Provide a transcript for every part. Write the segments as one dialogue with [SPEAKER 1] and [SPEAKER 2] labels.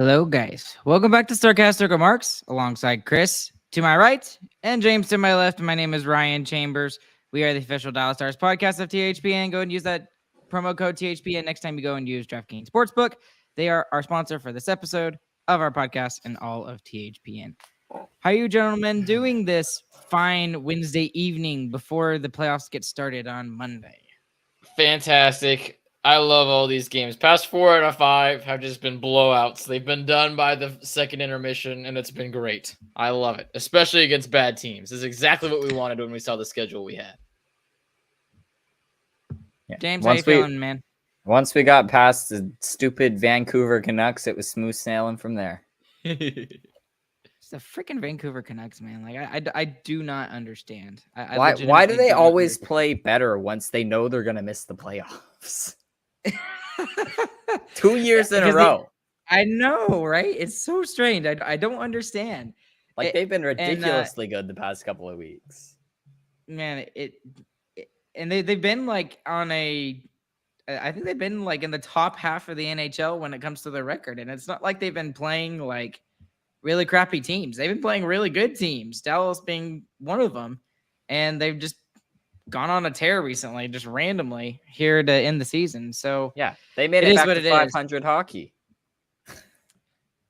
[SPEAKER 1] Hello, guys. Welcome back to Sarcastic Remarks alongside Chris to my right and James to my left. My name is Ryan Chambers. We are the official Dallas Stars podcast of THPN. Go and use that promo code THPN next time you go and use DraftKings Sportsbook. They are our sponsor for this episode of our podcast and all of THPN. How are you gentlemen doing this fine Wednesday evening before the playoffs get started on Monday?
[SPEAKER 2] Fantastic. I love all these games. Past 4 out of 5 have just been blowouts. They've been done by the second intermission, and it's been great. I love it, especially against bad teams. This is exactly what we wanted when we saw the schedule we had.
[SPEAKER 1] Yeah. James, how you feeling, man?
[SPEAKER 3] Once we got past the stupid Vancouver Canucks, it was smooth sailing from there.
[SPEAKER 1] It's the freaking Vancouver Canucks, man. Like I do not understand.
[SPEAKER 3] Why do they always play better once they know they're gonna miss the playoffs? 2 years in a row.
[SPEAKER 1] I know, right? It's so strange. I don't understand.
[SPEAKER 3] Like they've been ridiculously good the past couple of weeks.
[SPEAKER 1] Man, and they've been like on a. I think they've been like in the top half of the NHL when it comes to their record, and it's not like they've been playing like really crappy teams. They've been playing really good teams, Dallas being one of them, and they've just gone on a tear recently, just randomly here to end the season. So
[SPEAKER 3] yeah, they made it back to 500 hockey.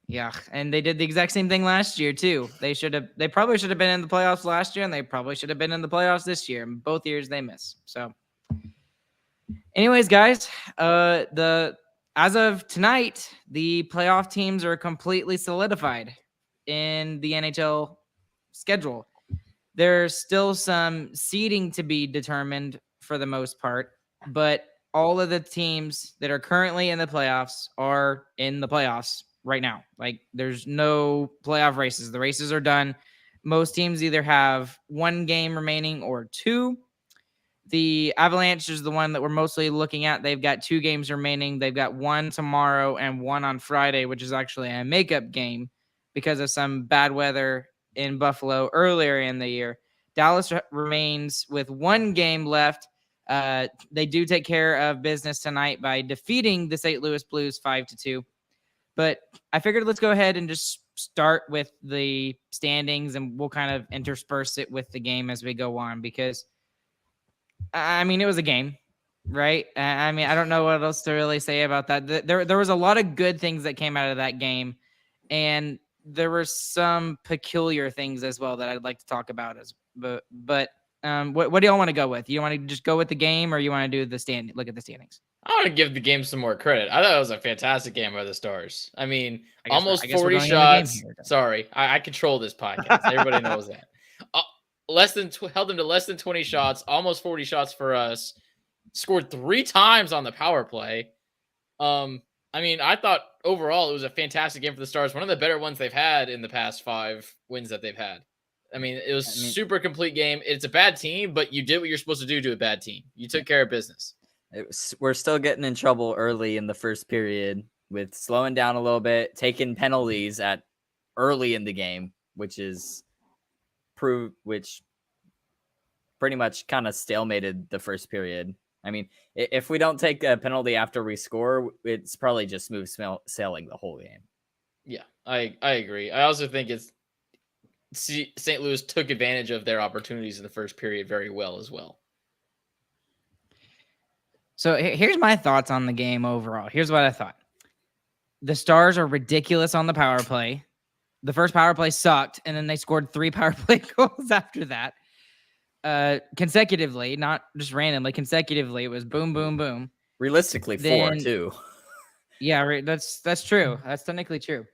[SPEAKER 1] Yeah, and they did the exact same thing last year too. They probably should have been in the playoffs last year, and they probably should have been in the playoffs this year. And both years they miss. So, anyways, guys, as of tonight, the playoff teams are completely solidified in the NHL schedule. There's still some seeding to be determined for the most part, but all of the teams that are currently in the playoffs are in the playoffs right now. Like there's no playoff races. The races are done. Most teams either have one game remaining or two. The Avalanche is the one that we're mostly looking at. They've got 2 games remaining. They've got one tomorrow and one on Friday, which is actually a makeup game because of some bad weather in Buffalo earlier in the year. Dallas remains with 1 game left. They do take care of business tonight by defeating the St. Louis Blues 5-2. But I figured let's go ahead and just start with the standings, and we'll kind of intersperse it with the game as we go on because, I mean, it was a game, right? I mean, I don't know what else to really say about that. There was a lot of good things that came out of that game, and there were some peculiar things as well that I'd like to talk about. What do y'all want to go with? You want to just go with the game, or you want to do the look at the standings?
[SPEAKER 2] I want to give the game some more credit. I thought it was a fantastic game by the Stars. I mean, almost 40 shots. Sorry, I control this podcast. Everybody knows that. Held them to less than 20 shots, almost 40 shots for us. Scored 3 times on the power play. I mean, I thought overall it was a fantastic game for the Stars. One of the better ones they've had in the past 5 wins that they've had. I mean, it was super complete game. It's a bad team, but you did what you're supposed to do to a bad team. You took care of business.
[SPEAKER 3] We're still getting in trouble early in the first period with slowing down a little bit, taking penalties at early in the game, which pretty much kind of stalemated the first period. I mean, if we don't take a penalty after we score, it's probably just smooth sailing the whole game.
[SPEAKER 2] Yeah, I agree. I also think St. Louis took advantage of their opportunities in the first period very well as well.
[SPEAKER 1] So here's my thoughts on the game overall. Here's what I thought. The Stars are ridiculous on the power play. The first power play sucked, and then they scored 3 power play goals after that. Consecutively, not just randomly, consecutively. It was boom, boom, boom.
[SPEAKER 3] Realistically, 4 too.
[SPEAKER 1] Yeah, that's true. That's technically true.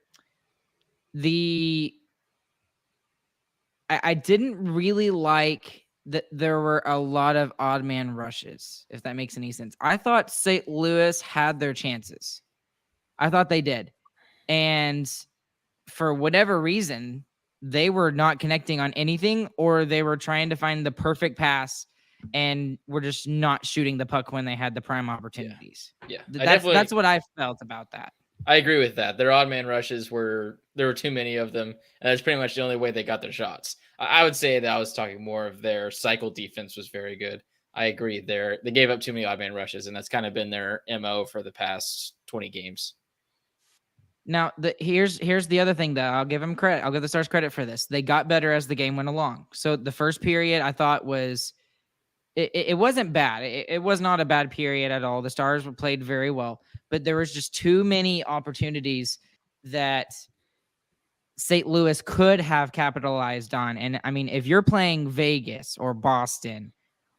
[SPEAKER 1] I didn't really like that there were a lot of odd man rushes, if that makes any sense. I thought St. Louis had their chances. I thought they did. And for whatever reason, they were not connecting on anything, or they were trying to find the perfect pass and were just not shooting the puck when they had the prime opportunities.
[SPEAKER 2] Yeah.
[SPEAKER 1] That's what I felt about that.
[SPEAKER 2] I agree with that. Their odd man rushes there were too many of them, and that's pretty much the only way they got their shots. I would say that I was talking more of their cycle defense was very good. I agree there. They gave up too many odd man rushes, and that's kind of been their MO for the past 20 games.
[SPEAKER 1] Now, here's the other thing that I'll give them credit. I'll give the Stars credit for this. They got better as the game went along. So the first period I thought was it wasn't bad. It was not a bad period at all. The Stars played very well, but there was just too many opportunities that St. Louis could have capitalized on. And I mean, if you're playing Vegas or Boston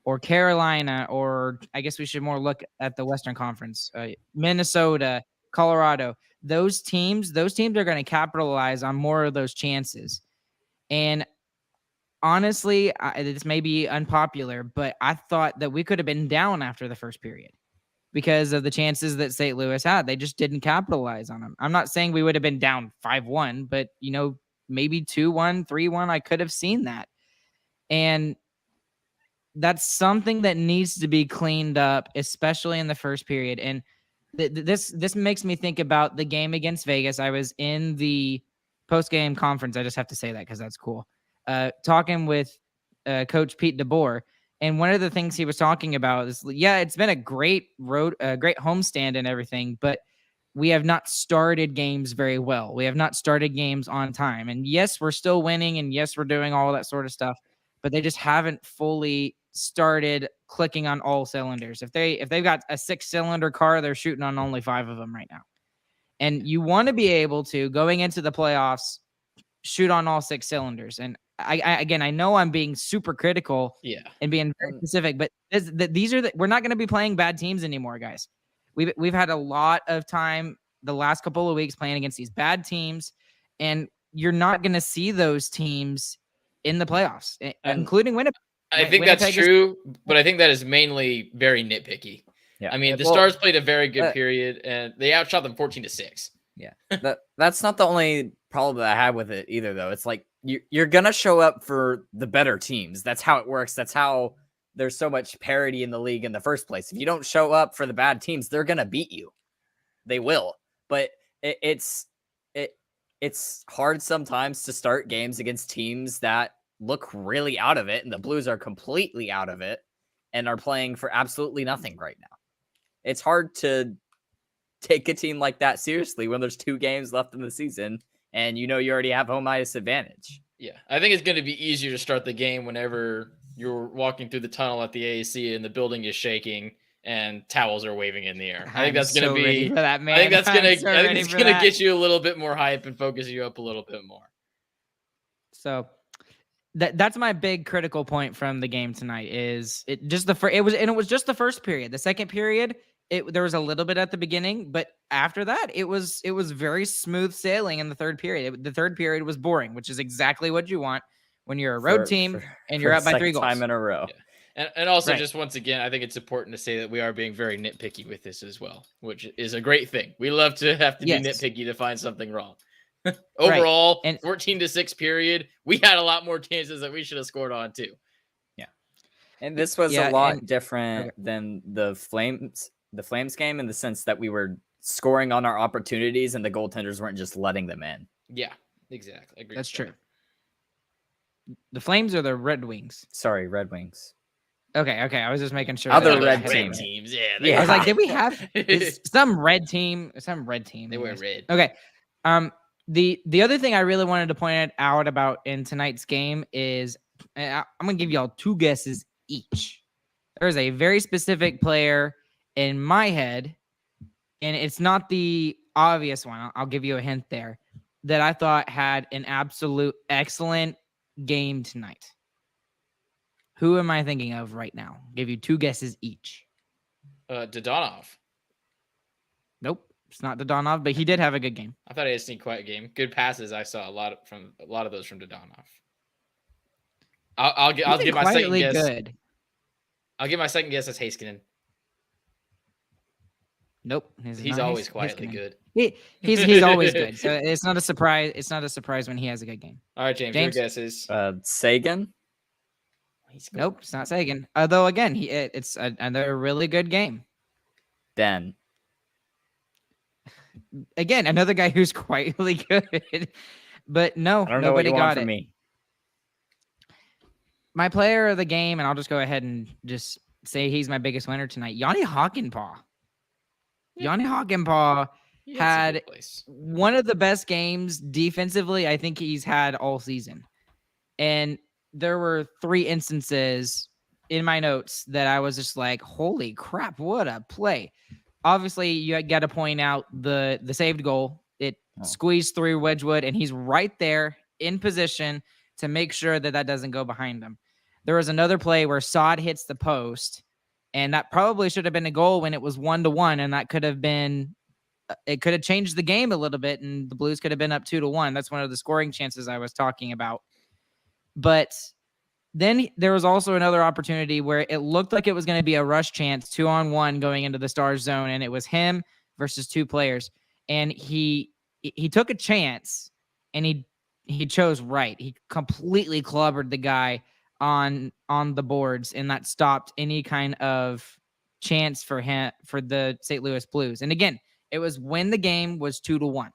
[SPEAKER 1] or Carolina, or I guess we should more look at the Western Conference, Minnesota, Colorado, those teams are going to capitalize on more of those chances. And honestly, this may be unpopular, but I thought that we could have been down after the first period because of the chances that St. Louis had. They just didn't capitalize on them. I'm not saying we would have been down 5-1, but, maybe 2-1, 3-1. I could have seen that. And that's something that needs to be cleaned up, especially in the first period. And this makes me think about the game against Vegas. I was in the post-game conference. I just have to say that because that's cool. Talking with Coach Pete DeBoer. And one of the things he was talking about is, it's been a great great homestand and everything, but we have not started games very well. We have not started games on time. And yes, we're still winning. And yes, we're doing all that sort of stuff, but they just haven't fully started clicking on all cylinders. If they've got a 6-cylinder car, they're shooting on only 5 of them right now. And you want to be able to, going into the playoffs, shoot on all 6 cylinders. And I know I'm being super critical and being very specific, but we're not going to be playing bad teams anymore, guys. We've had a lot of time the last couple of weeks playing against these bad teams, and you're not going to see those teams in the playoffs, including Winnipeg.
[SPEAKER 2] I think that's true, but I think that is mainly very nitpicky. Yeah. I mean, the Stars played a very good period, and they outshot them 14-6.
[SPEAKER 3] Yeah, that's not the only problem that I have with it either, though. It's like you're gonna show up for the better teams. That's how it works. That's how there's so much parity in the league in the first place. If you don't show up for the bad teams, they're gonna beat you. They will. But it's hard sometimes to start games against teams that look really out of it, and the Blues are completely out of it and are playing for absolutely nothing right now. It's hard to take a team like that seriously when there's 2 games left in the season and you already have home ice advantage.
[SPEAKER 2] Yeah, I think it's going to be easier to start the game whenever you're walking through the tunnel at the AAC and the building is shaking and towels are waving in the air. I think that's going to be that, man. I think that's going to I think it's going to get you a little bit more hype and focus you up a little bit more.
[SPEAKER 1] So that's my big critical point from the game tonight. Is it just it was just the first period. The second period, there was a little bit at the beginning, but after that, it was very smooth sailing in the third period. The third period was boring, which is exactly what you want when you're a road team and you're up by 3 goals.
[SPEAKER 3] Time in a row.
[SPEAKER 2] Yeah. And also, just once again, I think it's important to say that we are being very nitpicky with this as well, which is a great thing. We love to have to be nitpicky to find something wrong. Overall, 14-6 period, we had a lot more chances that we should have scored on too.
[SPEAKER 3] Yeah. And this was a lot different than the Flames game in the sense that we were scoring on our opportunities and the goaltenders weren't just letting them in.
[SPEAKER 2] Yeah, exactly. Agreed.
[SPEAKER 1] That's true. The Flames or the Red Wings?
[SPEAKER 3] Sorry, Red Wings.
[SPEAKER 1] Okay. I was just making sure.
[SPEAKER 3] Other red teams.
[SPEAKER 2] Yeah.
[SPEAKER 1] I was like, did we have some red team? Some red team.
[SPEAKER 2] They were red.
[SPEAKER 1] Okay. The other thing I really wanted to point out about in tonight's game is I'm going to give y'all 2 guesses each. There's a very specific player in my head, and it's not the obvious one. I'll give you a hint there, that I thought had an absolute excellent game tonight. Who am I thinking of right now? I'll give you 2 guesses each.
[SPEAKER 2] Dodonov.
[SPEAKER 1] Nope. It's not Dodonov, but he did have a good game.
[SPEAKER 2] I thought he had a sneak quiet game. Good passes. I saw a lot of those from Dodonov. I'll give my second guess. Good. I'll give my second guess as Heiskanen.
[SPEAKER 1] Nope.
[SPEAKER 2] He's always quietly good.
[SPEAKER 1] He's always good. So it's not a surprise. It's not a surprise when he has a good game.
[SPEAKER 2] All right, James. Your guess is
[SPEAKER 3] Sagan.
[SPEAKER 1] Nope, it's not Sagan. Although again, it's another really good game.
[SPEAKER 3] Ben.
[SPEAKER 1] Again, another guy who's quietly good, but nobody got it.
[SPEAKER 3] Me.
[SPEAKER 1] My player of the game, and I'll just go ahead and just say he's my biggest winner tonight. Yanni Hakanpää. Yanni Hakanpää had one of the best games defensively I think he's had all season. And there were 3 instances in my notes that I was just like, holy crap, what a play. Obviously, you got to point out the saved goal. It squeezed through Wedgwood, and he's right there in position to make sure that doesn't go behind him. There was another play where Saad hits the post, and that probably should have been a goal when it was 1-1, and that could have been – it could have changed the game a little bit, and the Blues could have been up 2-1. That's one of the scoring chances I was talking about. But then there was also another opportunity where it looked like it was going to be a rush chance, 2-on-1 going into the Stars zone, and it was him versus 2 players. And he took a chance, and he chose right. He completely clobbered the guy on the boards, and that stopped any kind of chance for the St. Louis Blues. And again, it was when the game was 2-1.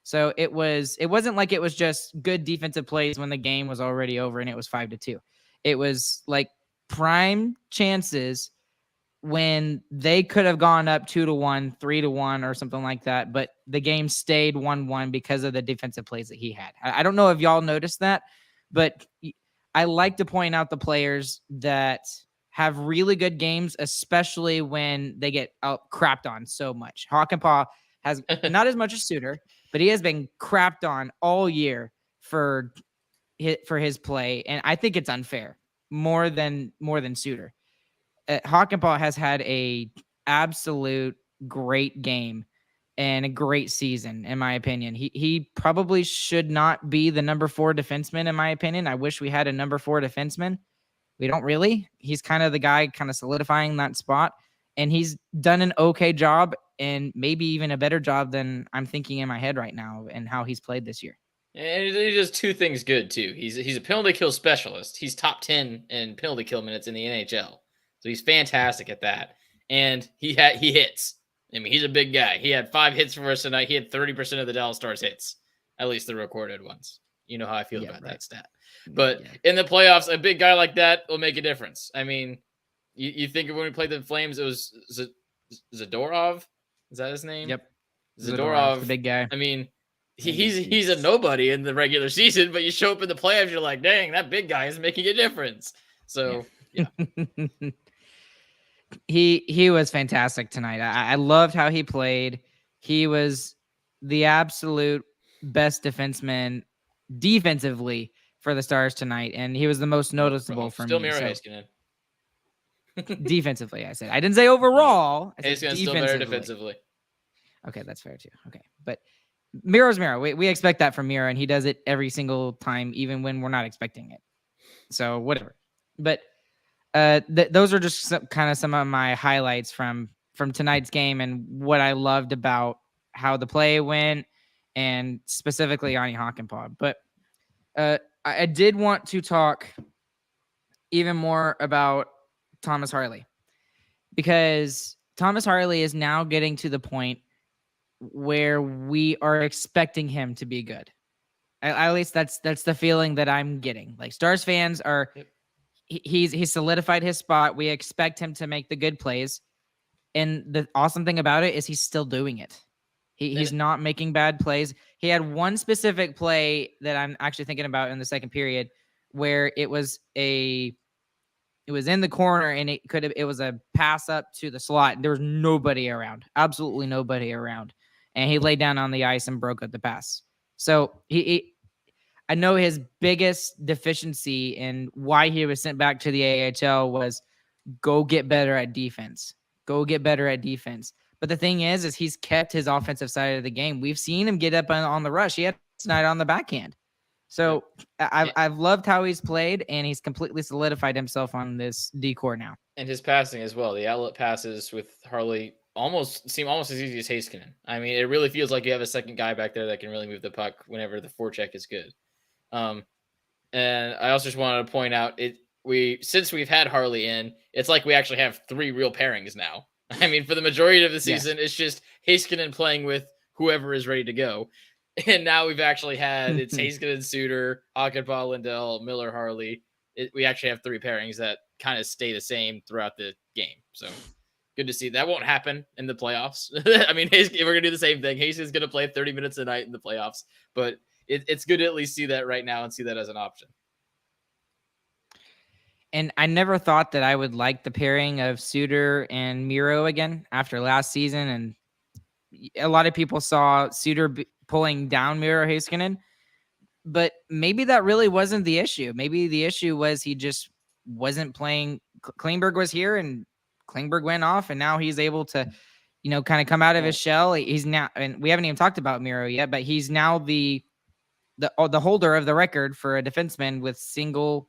[SPEAKER 1] So it wasn't like it was just good defensive plays when the game was already over and it was 5-2. It was like prime chances when they could have gone up 2-1, 3-1, or something like that. But the game stayed 1-1 because of the defensive plays that he had. I don't know if y'all noticed that, but I like to point out the players that have really good games, especially when they get crapped on so much. Hakanpää has not as much as Suter, but he has been crapped on all year for his play, and I think it's unfair more than Suter. Hakanpää has had a absolute great game and a great season, in my opinion. He probably should not be the number 4 defenseman, in my opinion. I wish we had a number 4 defenseman. We don't really. He's kind of the guy kind of solidifying that spot, and he's done an okay job, and maybe even a better job than I'm thinking in my head right now and how he's played this year.
[SPEAKER 2] And he does 2 things good too. He's a penalty kill specialist. He's top 10 in penalty kill minutes in the NHL. So he's fantastic at that. And he hits. I mean, he's a big guy. He had 5 hits for us tonight. He had 30% of the Dallas Stars hits, at least the recorded ones. You know how I feel about that stat. But in the playoffs, a big guy like that will make a difference. I mean, you think of when we played the Flames, it was Zadorov. Is that his name?
[SPEAKER 1] Yep.
[SPEAKER 2] Zadorov,
[SPEAKER 1] the big guy.
[SPEAKER 2] I mean, he's a nobody in the regular season, but you show up in the playoffs, you're like, dang, that big guy is making a difference. So yeah.
[SPEAKER 1] He was fantastic tonight. I loved how he played. He was the absolute best defenseman defensively for the Stars tonight, and he was the most noticeable for me.
[SPEAKER 2] Still Miro Heiskanen.
[SPEAKER 1] Defensively, I said. I didn't say overall.
[SPEAKER 2] Heiskanen's still better defensively.
[SPEAKER 1] Okay, that's fair too. Okay, but Miro's Miro. We expect that from Miro, and he does it every single time, even when we're not expecting it. So whatever. But those are just some of my highlights from tonight's game and what I loved about how the play went, and specifically Jani Hakanpää. But I did want to talk even more about Thomas Harley, because Thomas Harley is now getting to the point where we are expecting him to be good. At least that's the feeling that I'm getting. Like, Stars fans are, he's solidified his spot. We expect him to make the good plays. And the awesome thing about it is he's still doing it. He's not making bad plays. He had one specific play that I'm actually thinking about in the second period where it was in the corner, and it was a pass up to the slot. There was nobody around, absolutely nobody around. And he laid down on the ice and broke up the pass. So I know his biggest deficiency and why he was sent back to the AHL was go get better at defense. Go get better at defense. But the thing is he's kept his offensive side of the game. We've seen him get up on the rush. He had tonight on the backhand. So I've loved how he's played, and he's completely solidified himself on this decor now.
[SPEAKER 2] And his passing as well. The outlet passes with Harley seem almost as easy as Heiskanen. I mean, it really feels like you have a second guy back there that can really move the puck whenever the forecheck is good. And I also just wanted to point out since we've had Harley in, it's like we actually have 3 real pairings now. I mean, for the majority of the season, It's just Heiskanen playing with whoever is ready to go. And now we've actually had it's Heiskanen, Suter, Hakanpää, Lindell, Miller, Harley. We actually have 3 pairings that kind of stay the same throughout the game. So good to see. That won't happen in the playoffs. I mean, we're going to do the same thing. Hayes is going to play 30 minutes a night in the playoffs, but it's good to at least see that right now and see that as an option.
[SPEAKER 1] And I never thought that I would like the pairing of Suter and Miro again after last season. And a lot of people saw Suter pulling down Miro Heiskanen, but maybe that really wasn't the issue. Maybe the issue was he just wasn't playing. Klingberg was here and Klingberg went off, and now he's able to, kind of come out of his shell. He's now, and we haven't even talked about Miro yet, but he's now the holder of the record for a defenseman with single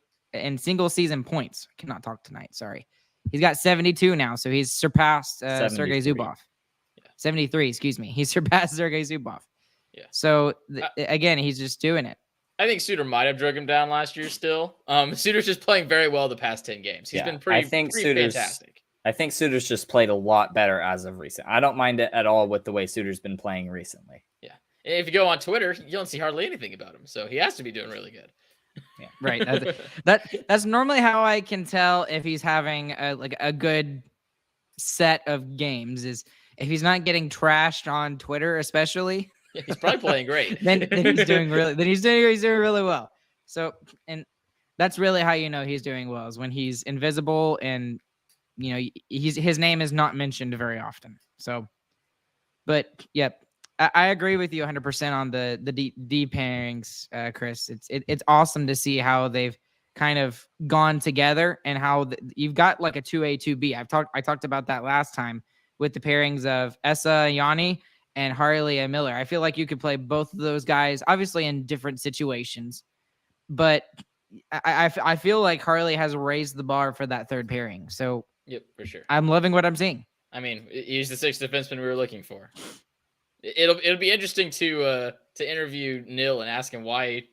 [SPEAKER 1] season points. I cannot talk tonight. Sorry. He's got 72 now. So he's surpassed Sergei Zubov.
[SPEAKER 2] Yeah.
[SPEAKER 1] 73, excuse me. He's surpassed Sergei Zubov.
[SPEAKER 2] Yeah.
[SPEAKER 1] So again, he's just doing it.
[SPEAKER 2] I think Suter might have drug him down last year still. Suter's just playing very well the past 10 games. He's been pretty fantastic.
[SPEAKER 3] I think Suter's just played a lot better as of recent. I don't mind it at all with the way Suter's been playing recently.
[SPEAKER 2] Yeah. And if you go on Twitter, you don't see hardly anything about him. So he has to be doing really good.
[SPEAKER 1] Yeah, right. That's normally how I can tell if he's having a good set of games, is if he's not getting trashed on Twitter, especially.
[SPEAKER 2] Yeah, he's probably playing great.
[SPEAKER 1] then he's doing really well. So, and that's really how he's doing well, is when he's invisible and his name is not mentioned very often. So, but yep. I agree with you 100% on the D pairings, Chris. It's awesome to see how they've kind of gone together and how you've got like a 2A, 2B. I talked about that last time with the pairings of Esa Yanni and Harley and Miller. I feel like you could play both of those guys, obviously in different situations, but I feel like Harley has raised the bar for that third pairing. So
[SPEAKER 2] yep, for sure.
[SPEAKER 1] I'm loving what I'm seeing.
[SPEAKER 2] I mean, he's the sixth defenseman we were looking for. It'll be interesting to interview Nil and ask him why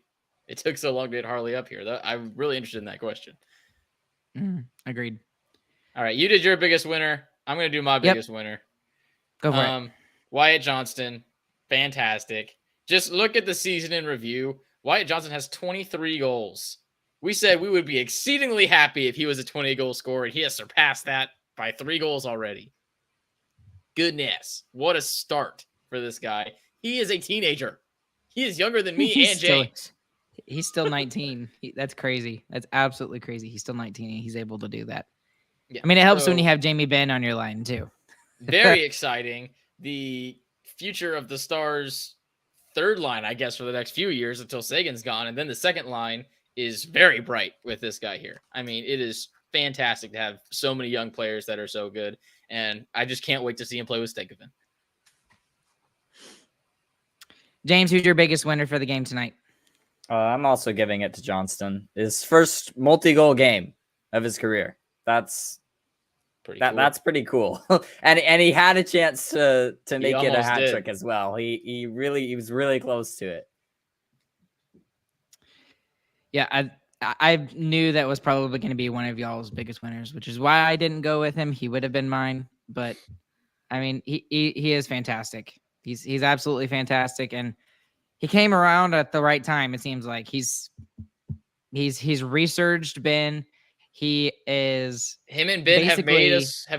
[SPEAKER 2] it took so long to get Harley up here. I'm really interested in that question.
[SPEAKER 1] Agreed.
[SPEAKER 2] All right, you did your biggest winner. I'm going to do my biggest winner.
[SPEAKER 1] Go for it.
[SPEAKER 2] Wyatt Johnston, fantastic. Just look at the season in review. Wyatt Johnston has 23 goals. We said we would be exceedingly happy if he was a 20-goal scorer, and he has surpassed that by 3 goals already. Goodness, what a start for this guy. He is a teenager. He is younger than me and James.
[SPEAKER 1] He's still 19. That's crazy. That's absolutely crazy. He's still 19 and he's able to do that. Yeah. I mean, it helps when you have Jamie Benn on your line too.
[SPEAKER 2] Very exciting. The future of the Stars' third line, I guess, for the next few years until Sagan's gone. And then the second line is very bright with this guy here. I mean, it is fantastic to have so many young players that are so good. And I just can't wait to see him play with Stankoven.
[SPEAKER 1] James, who's your biggest winner for the game tonight?
[SPEAKER 3] I'm also giving it to Johnston. His first multi-goal game of his career. That's pretty cool. That's pretty cool. and he had a chance to make it a hat trick as well. He was really close to it.
[SPEAKER 1] Yeah, I knew that was probably going to be one of y'all's biggest winners, which is why I didn't go with him. He would have been mine, but I mean, he is fantastic. He's absolutely fantastic, and he came around at the right time. It seems like he's resurged Ben. He is
[SPEAKER 2] him and Ben have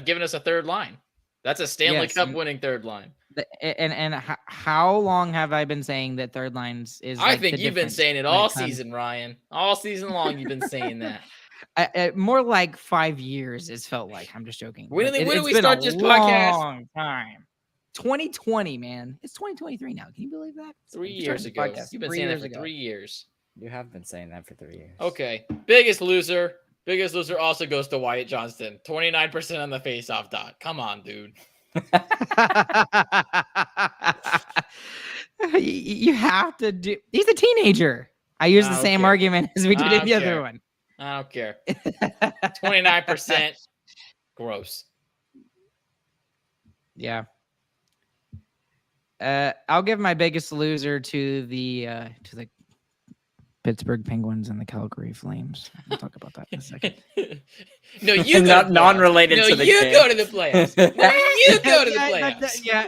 [SPEAKER 2] given us a third line. That's a Stanley Cup winning third line.
[SPEAKER 1] And how long have I been saying that third lines is?
[SPEAKER 2] I think you've been saying it all season, Ryan. All season long, you've been saying that.
[SPEAKER 1] More like 5 years. It's felt like. I'm just joking.
[SPEAKER 2] When did we start this podcast?
[SPEAKER 1] Long time. 2020, man. It's 2023 now. Can you believe that?
[SPEAKER 2] 3 years ago. You've been saying that for 3 years.
[SPEAKER 3] You have been saying that for 3 years.
[SPEAKER 2] Okay. Biggest loser. Biggest loser also goes to Wyatt Johnston. 29% on the faceoff dot. Come on, dude.
[SPEAKER 1] You have to do. He's a teenager. I use the same argument as we did in the other one.
[SPEAKER 2] I don't care. 29%. Gross.
[SPEAKER 1] Yeah. I'll give my biggest loser to the Pittsburgh Penguins and the Calgary Flames. We'll talk about that in a second.
[SPEAKER 2] No, you
[SPEAKER 3] not non-related to the game.
[SPEAKER 2] Go to the playoffs. You go to the playoffs.
[SPEAKER 1] Yeah,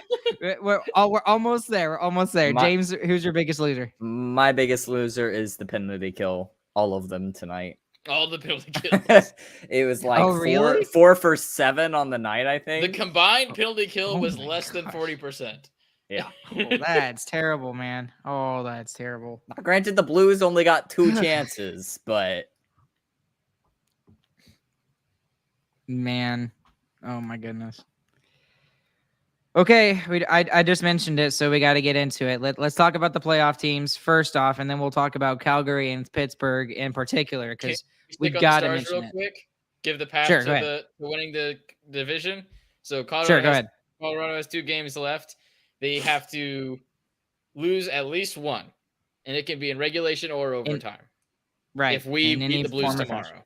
[SPEAKER 1] we're almost there. We're almost there. James, who's your biggest loser?
[SPEAKER 3] My biggest loser is the penalty kill. All of them tonight.
[SPEAKER 2] All the penalty kills.
[SPEAKER 3] It was like
[SPEAKER 1] really?
[SPEAKER 3] 4 for 7 on the night, I think.
[SPEAKER 2] The combined penalty kill was
[SPEAKER 1] my
[SPEAKER 2] less than
[SPEAKER 1] gosh.
[SPEAKER 2] 40%.
[SPEAKER 3] Yeah.
[SPEAKER 1] Oh, that's terrible, man. Oh, that's terrible.
[SPEAKER 3] Now, granted, the Blues only got 2 chances, but
[SPEAKER 1] man, oh my goodness. Okay, I just mentioned it, so we got to get into it. Let's talk about the playoff teams first off, and then we'll talk about Calgary and Pittsburgh in particular because we've got to mention
[SPEAKER 2] real
[SPEAKER 1] it.
[SPEAKER 2] Quick. Give the path
[SPEAKER 1] Sure,
[SPEAKER 2] to winning the division. So
[SPEAKER 1] Colorado
[SPEAKER 2] has 2 games left. They have to lose at least one, and it can be in regulation or overtime.
[SPEAKER 1] Right.
[SPEAKER 2] If we beat the Blues tomorrow.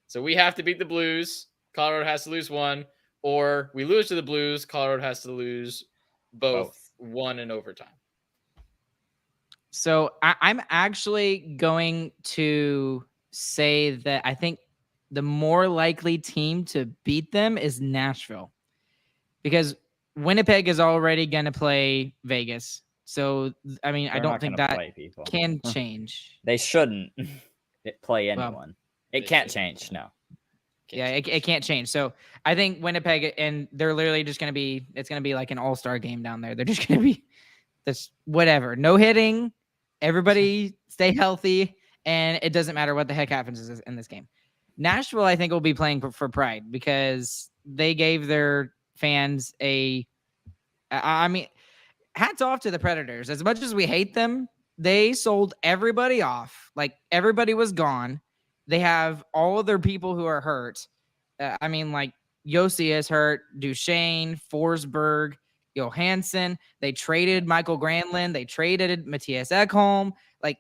[SPEAKER 2] So we have to beat the Blues. Colorado has to lose one. Or we lose to the Blues, Colorado has to lose both. One in overtime.
[SPEAKER 1] So I'm actually going to say that I think the more likely team to beat them is Nashville. Because Winnipeg is already going to play Vegas. So, I mean, I don't think that can change.
[SPEAKER 3] They shouldn't play anyone. Well, it can't change, no.
[SPEAKER 1] Yeah, it can't change. So I think Winnipeg, and they're literally just going to be, it's going to be like an all-star game down there. They're just going to be this whatever. No hitting. Everybody stay healthy. And it doesn't matter what the heck happens in this game. Nashville, I think, will be playing for pride because they gave their fans I mean, hats off to the Predators. As much as we hate them, they sold everybody off. Like, everybody was gone. They have all of their people who are hurt. I mean, like, Yossi is hurt, Duchesne, Forsberg, Johansson. They traded Michael Granlund. They traded Matthias Ekholm. Like,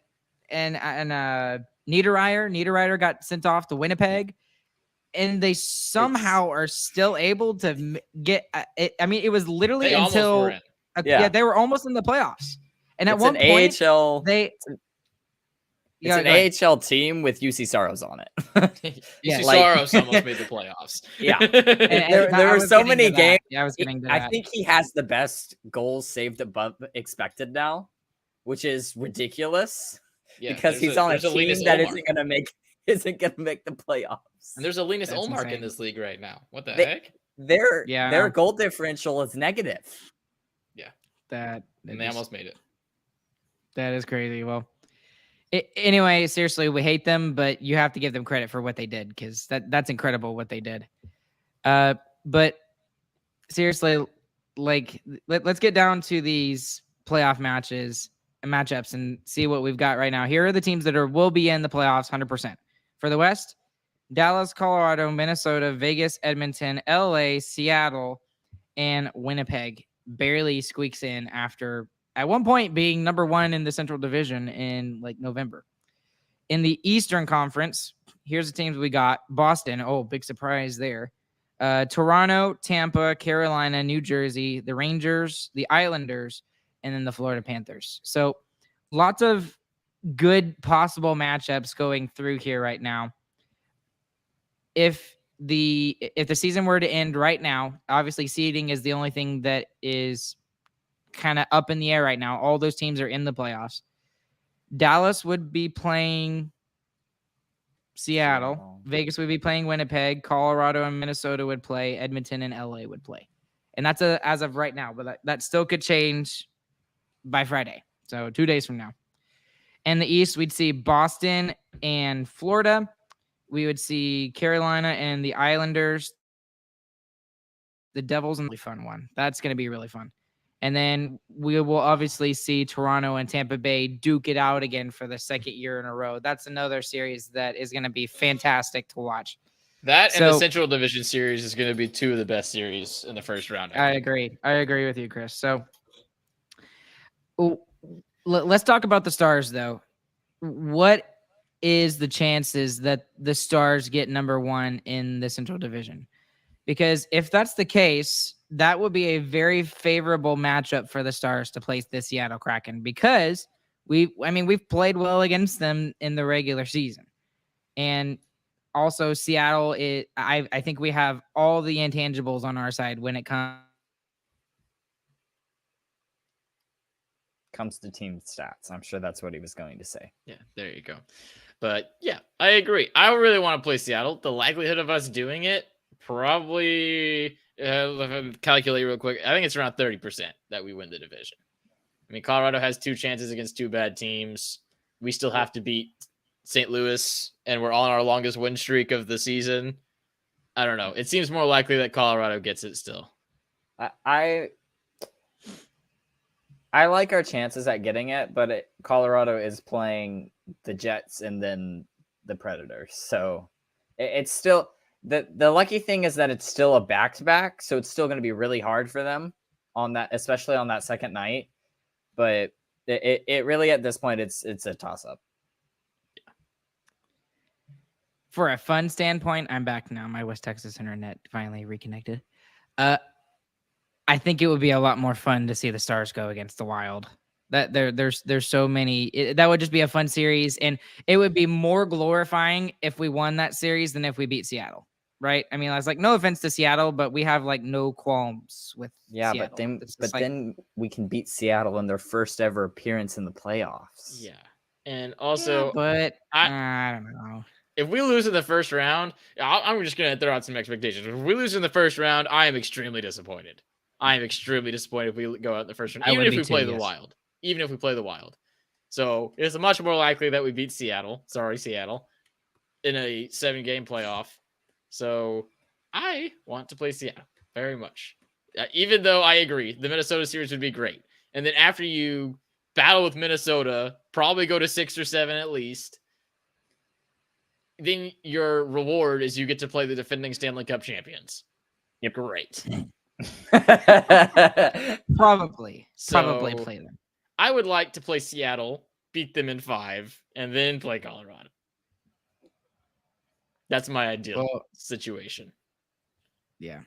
[SPEAKER 1] and Niederreiter got sent off to Winnipeg. And they somehow are still able to get it. I mean, it was literally until they were almost in the playoffs. And at one point,
[SPEAKER 3] it's an AHL team with UC Saros on it.
[SPEAKER 2] UC Saros almost made the playoffs.
[SPEAKER 3] Yeah. there were so many games.
[SPEAKER 1] Yeah, I was getting to that.
[SPEAKER 3] I think he has the best goals saved above expected now, which is ridiculous. Yeah, because he's on a team that isn't gonna make the playoffs.
[SPEAKER 2] And there's a Linus Ullmark in this league right now. What the heck?
[SPEAKER 3] Their goal differential is negative.
[SPEAKER 2] Yeah. And they almost made it.
[SPEAKER 1] That is crazy. Well, anyway, seriously, we hate them, but you have to give them credit for what they did because that's incredible what they did. But seriously, like let's get down to these playoff matchups and see what we've got right now. Here are the teams that will be in the playoffs 100%. For the West, Dallas, Colorado, Minnesota, Vegas, Edmonton, LA, Seattle, and Winnipeg barely squeaks in after at one point being number 1 in the Central Division in like November. In the Eastern Conference, here's the teams we got. Boston, big surprise there. Toronto, Tampa, Carolina, New Jersey, the Rangers, the Islanders, and then the Florida Panthers. So lots of good possible matchups going through here right now. If the season were to end right now, obviously seeding is the only thing that is kind of up in the air right now. All those teams are in the playoffs. Dallas would be playing Seattle. Vegas would be playing Winnipeg. Colorado and Minnesota would play. Edmonton and LA would play. And that's as of right now, but that still could change by Friday. So 2 days from now. In the East, we'd see Boston and Florida. We would see Carolina and the Islanders. The Devils and the fun one. That's going to be really fun. And then we will obviously see Toronto and Tampa Bay duke it out again for the second year in a row. That's another series that is going to be fantastic to watch.
[SPEAKER 2] That and the Central Division series is going to be 2 of the best series in the first round.
[SPEAKER 1] I agree with you, Chris. So let's talk about the Stars, though. What is the chances that the Stars get number 1 in the Central Division? Because if that's the case, that would be a very favorable matchup for the Stars to place the Seattle Kraken because we've played well against them in the regular season. And also Seattle, I think we have all the intangibles on our side when it comes
[SPEAKER 3] to team stats. I'm sure that's what he was going to say.
[SPEAKER 2] Yeah, there you go. But yeah, I agree. I don't really want to play Seattle. The likelihood of us doing it probably calculate real quick. I think it's around 30% that we win the division. I mean, Colorado has 2 chances against 2 bad teams. We still have to beat St. Louis, and we're on our longest win streak of the season. I don't know. It seems more likely that Colorado gets it still.
[SPEAKER 3] I like our chances at getting it, but Colorado is playing the Jets and then the Predators. So it's still the lucky thing is that it's still a back-to-back, so it's still going to be really hard for them on that, especially on that second night. But it really at this point it's a toss-up.
[SPEAKER 1] For a fun standpoint, I'm back now. My West Texas internet finally reconnected. I think it would be a lot more fun to see the Stars go against the Wild. That there's so many. That would just be a fun series, and it would be more glorifying if we won that series than if we beat Seattle. Right? I mean, I was like, no offense to Seattle, but we have like no qualms with Seattle.
[SPEAKER 3] but then we can beat Seattle in their first ever appearance in the playoffs.
[SPEAKER 2] Yeah, and also,
[SPEAKER 1] but I don't know.
[SPEAKER 2] If we lose in the first round, I'm just going to throw out some expectations. If we lose in the first round, I am extremely disappointed. I am extremely disappointed if we go out in the first round, even if we play the Wild. Even if we play the Wild. So it's much more likely that we beat Seattle. Sorry, Seattle. In a 7-game playoff. So I want to play Seattle very much. Even though I agree, the Minnesota series would be great. And then after you battle with Minnesota, probably go to 6 or 7 at least. Then your reward is you get to play the defending Stanley Cup champions.
[SPEAKER 3] Yep.
[SPEAKER 2] Great.
[SPEAKER 1] Probably play them.
[SPEAKER 2] I would like to play Seattle, beat them in 5, and then play Colorado. That's my ideal situation.
[SPEAKER 1] Yeah.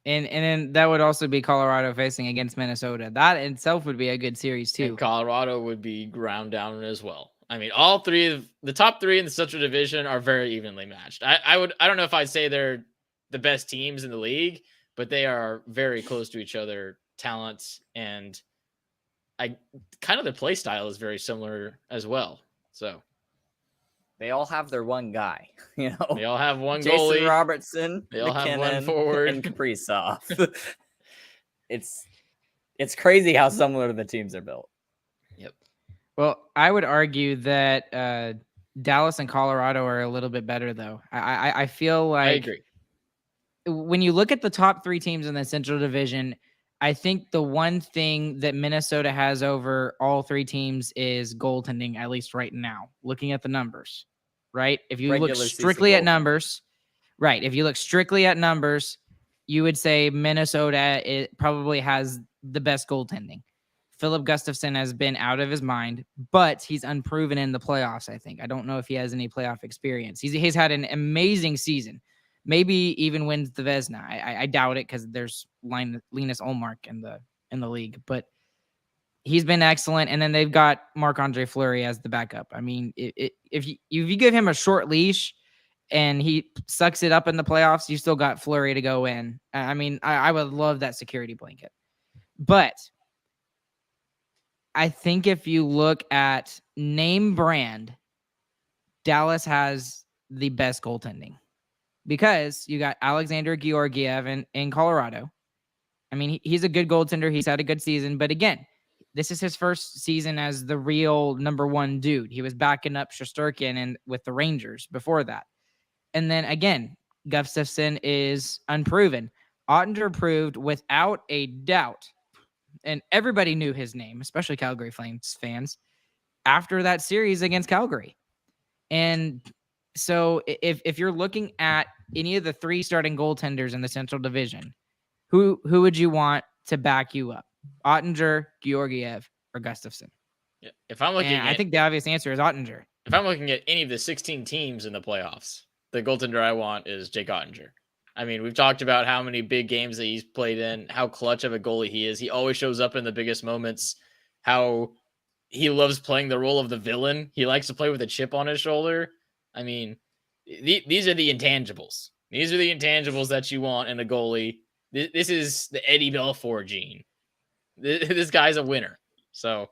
[SPEAKER 1] And then that would also be Colorado facing against Minnesota. That in itself would be a good series too.
[SPEAKER 2] And Colorado would be ground down as well. I mean, all 3 of the top 3 in the Central Division are very evenly matched. I don't know if I'd say they're the best teams in the league, but they are very close to each other, talents, and kind of their play style is very similar as well. So
[SPEAKER 3] they all have their one guy, you know.
[SPEAKER 2] They all have one
[SPEAKER 3] Jason
[SPEAKER 2] goalie.
[SPEAKER 3] Robertson,
[SPEAKER 2] They all
[SPEAKER 3] McKinnon,
[SPEAKER 2] have one forward,
[SPEAKER 3] and Kaprizov. It's crazy how similar the teams are built.
[SPEAKER 2] Yep.
[SPEAKER 1] Well, I would argue that Dallas and Colorado are a little bit better, though. I feel like
[SPEAKER 2] I agree.
[SPEAKER 1] When you look at the top 3 teams in the Central Division, I think the one thing that Minnesota has over all 3 teams is goaltending, at least right now, looking at the numbers, right? If you look strictly at numbers, right? If you look strictly at numbers, you would say Minnesota probably has the best goaltending. Philip Gustafsson has been out of his mind, but he's unproven in the playoffs, I think. I don't know if he has any playoff experience. He's had an amazing season. Maybe even wins the Vezina. I doubt it because there's Linus Ullmark in the league, but he's been excellent. And then they've got Marc-Andre Fleury as the backup. I mean, if you give him a short leash and he sucks it up in the playoffs, you still got Fleury to go in. I mean, I would love that security blanket. But I think if you look at name brand, Dallas has the best goaltending. Because you got Alexander Georgiev in Colorado. I mean, he's a good goaltender. He's had a good season. But again, this is his first season as the real number 1 dude. He was backing up Shesterkin with the Rangers before that. And then again, Gustafsson is unproven. Ottinger proved without a doubt, and everybody knew his name, especially Calgary Flames fans, after that series against Calgary. And so if you're looking at any of the 3 starting goaltenders in the Central Division, who would you want to back you up? Ottinger, Georgiev, or Gustafsson?
[SPEAKER 2] Yeah. If I'm looking,
[SPEAKER 1] I think the obvious answer is Ottinger.
[SPEAKER 2] If I'm looking at any of the 16 teams in the playoffs, the goaltender I want is Jake Ottinger. I mean, we've talked about how many big games that he's played in, how clutch of a goalie he is. He always shows up in the biggest moments, how he loves playing the role of the villain. He likes to play with a chip on his shoulder. I mean, these are the intangibles. These are the intangibles that you want in a goalie. This is the Eddie Belfour gene. This guy's a winner. So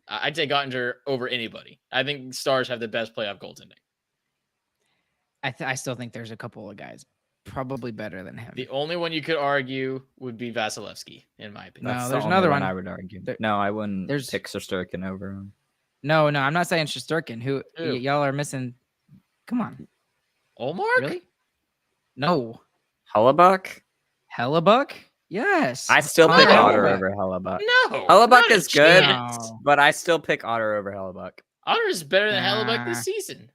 [SPEAKER 2] I'd take Ottinger over anybody. I think Stars have the best playoff goaltending.
[SPEAKER 1] I still think there's a couple of guys probably better than him.
[SPEAKER 2] The only one you could argue would be Vasilevsky, in my opinion.
[SPEAKER 1] No, there's another one
[SPEAKER 3] I would argue. No, I wouldn't pick Shesterkin over him.
[SPEAKER 1] No, I'm not saying Shesterkin. Who y'all are missing? Come on.
[SPEAKER 2] Ullmark?
[SPEAKER 1] Really? No.
[SPEAKER 3] Hellebuyck?
[SPEAKER 1] Yes.
[SPEAKER 3] I still pick Otter over Hellebuyck.
[SPEAKER 2] No.
[SPEAKER 3] Hellebuyck is good, but I still pick Otter over Hellebuyck.
[SPEAKER 2] Otter is better than Hellebuyck this season.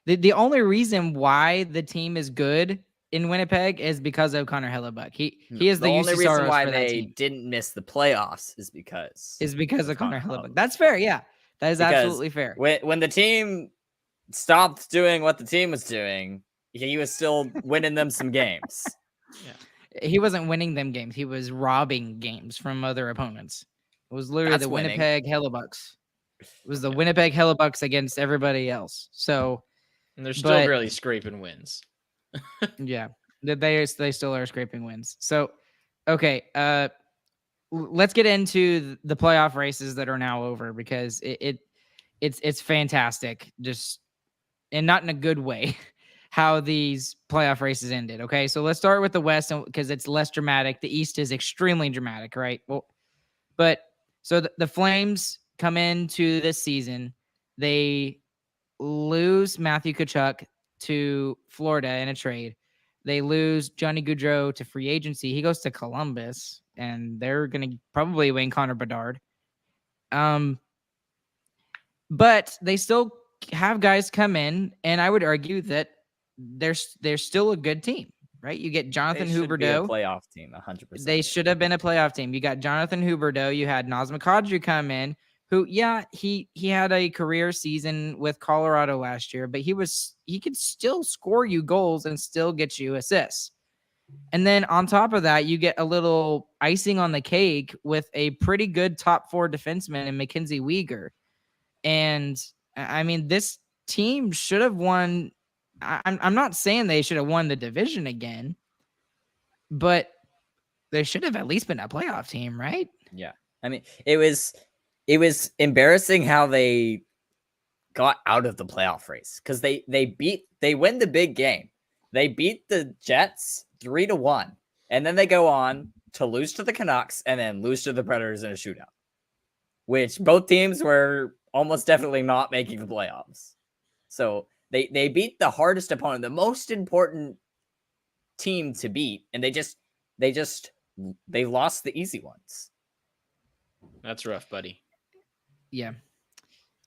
[SPEAKER 1] The only reason why the team is good in Winnipeg is because of Connor Hellebuyck. He is the
[SPEAKER 3] only reason why they
[SPEAKER 1] team.
[SPEAKER 3] didn't miss the playoffs is because
[SPEAKER 1] of Connor Hellebuyck. That's fair. Yeah, that is absolutely fair.
[SPEAKER 3] When the team stopped doing what the team was doing, he was still winning them some games.
[SPEAKER 1] Yeah, he wasn't winning them games. He was robbing games from other opponents. It was literally the Winnipeg Hellebucks. It was the Winnipeg Hellebucks against everybody else. So,
[SPEAKER 2] and they're still really scraping wins.
[SPEAKER 1] Yeah, they still are scraping wins. So, okay, let's get into the playoff races that are now over because it's fantastic, just and not in a good way, how these playoff races ended. Okay, so let's start with the West because it's less dramatic. The East is extremely dramatic, right? Well, but so the Flames come into this season, they lose Matthew Tkachuk to Florida in a trade. They lose Johnny Gaudreau to free agency. He goes to Columbus, and they're going to probably win Connor Bedard. But they still have guys come in, and I would argue that they're still a good team, right? You get Jonathan Huberdeau.
[SPEAKER 3] Playoff team, 100%.
[SPEAKER 1] They should have been a playoff team. You got Jonathan Huberdeau. You had Nazem Kadri come in, who, he had a career season with Colorado last year, but he could still score you goals and still get you assists. And then on top of that, you get a little icing on the cake with a pretty good top 4 defenseman in Mackenzie Weegar. And I mean, this team should have won. I'm not saying they should have won the division again, but they should have at least been a playoff team, right?
[SPEAKER 3] Yeah. I mean, it was embarrassing how they got out of the playoff race because they win the big game. They beat the Jets 3-1, and then they go on to lose to the Canucks and then lose to the Predators in a shootout, which both teams were almost definitely not making the playoffs. So they beat the hardest opponent, the most important team to beat, and they lost the easy ones.
[SPEAKER 2] That's rough, buddy.
[SPEAKER 1] Yeah.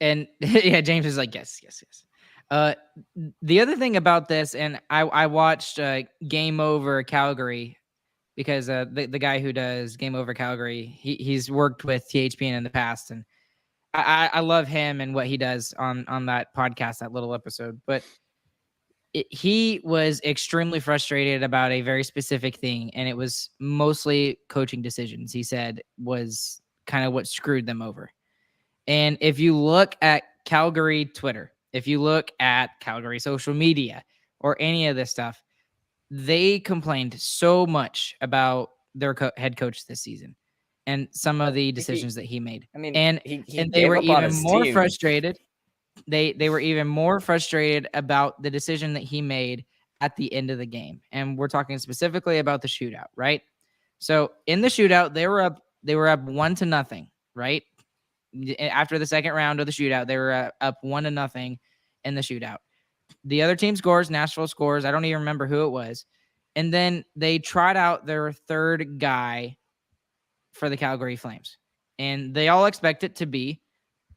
[SPEAKER 1] And yeah, James is like, yes. The other thing about this, and I watched Game Over Calgary because the guy who does Game Over Calgary, he's worked with THPN in the past, and I love him and what he does on that podcast, that little episode. But he was extremely frustrated about a very specific thing, and it was mostly coaching decisions. He said was kind of what screwed them over. And if you look at Calgary Twitter, if you look at Calgary social media or any of this stuff, they complained so much about their head coach this season and some of the decisions that he made. I mean, and they were even more frustrated. They were even more frustrated about the decision that he made at the end of the game. And we're talking specifically about the shootout, right? So in the shootout, they were up 1-0, right? After the second round of the shootout, they were up 1-0 in the shootout. The other team scores, Nashville scores. I don't even remember who it was. And then they tried out their third guy for the Calgary Flames. And they all expect it to be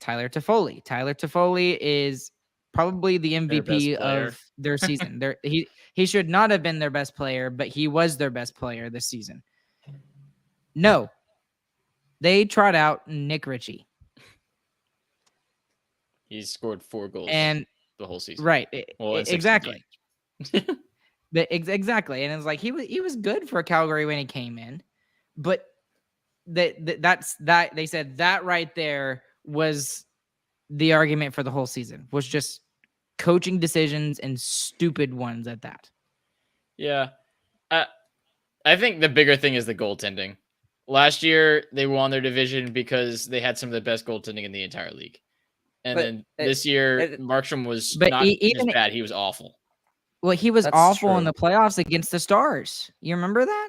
[SPEAKER 1] Tyler Toffoli. Tyler Toffoli is probably the MVP of their season. He should not have been their best player, but he was their best player this season. No. They tried out Nick Ritchie.
[SPEAKER 2] He's scored 4 goals
[SPEAKER 1] and
[SPEAKER 2] the whole season.
[SPEAKER 1] Right. Well, exactly. But exactly. And it's like he was good for Calgary when he came in. But that's they said that right there was the argument for the whole season, was just coaching decisions and stupid ones at that.
[SPEAKER 2] Yeah. I think the bigger thing is the goaltending. Last year, they won their division because they had some of the best goaltending in the entire league. And then this year, Markstrom was not just bad. He was awful.
[SPEAKER 1] Well, he was
[SPEAKER 3] That's
[SPEAKER 1] awful in
[SPEAKER 3] true.
[SPEAKER 1] the playoffs against the Stars. You remember that?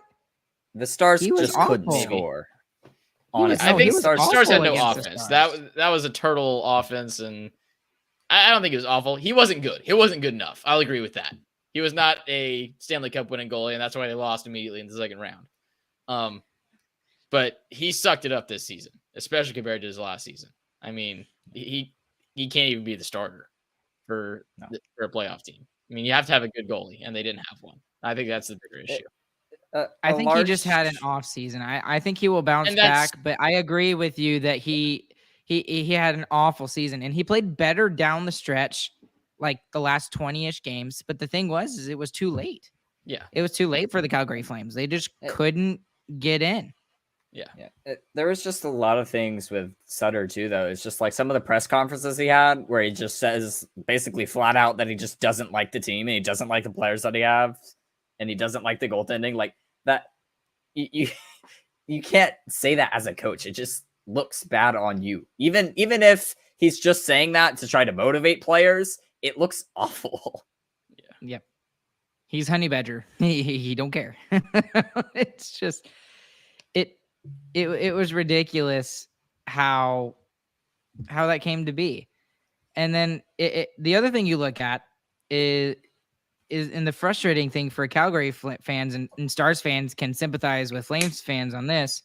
[SPEAKER 3] The Stars
[SPEAKER 1] He was
[SPEAKER 3] just couldn't
[SPEAKER 1] awful.
[SPEAKER 3] score.
[SPEAKER 1] He was-
[SPEAKER 3] Honestly,
[SPEAKER 2] I think
[SPEAKER 1] he was
[SPEAKER 2] Stars had
[SPEAKER 1] awful
[SPEAKER 2] no
[SPEAKER 1] against the
[SPEAKER 2] offense.
[SPEAKER 1] Stars.
[SPEAKER 2] That was a turtle offense, and I don't think it was awful. He wasn't good. He wasn't good enough. I'll agree with that. He was not a Stanley Cup winning goalie, and that's why they lost immediately in the second round. But he sucked it up this season, especially compared to his last season. I mean, he can't even be the starter for a playoff team. I mean, you have to have a good goalie, and they didn't have one. I think that's the bigger issue.
[SPEAKER 1] I think he just had an off season. I think he will bounce back, but I agree with you that he had an awful season, and he played better down the stretch, like the last 20-ish games. But the thing was, it was too late.
[SPEAKER 2] Yeah,
[SPEAKER 1] it was too late for the Calgary Flames. They just couldn't get in.
[SPEAKER 2] Yeah.
[SPEAKER 3] There was just a lot of things with Sutter too, though. It's just like some of the press conferences he had where he just says basically flat out that he just doesn't like the team and he doesn't like the players that he has and he doesn't like the goaltending. Like that, you can't say that as a coach. It just looks bad on you. Even if he's just saying that to try to motivate players, it looks awful.
[SPEAKER 1] Yeah. Yep. He's Honey Badger. He don't care. It's just it was ridiculous how that came to be. And then the other thing you look at is and the frustrating thing for Calgary fans and Stars fans can sympathize with Flames fans on this.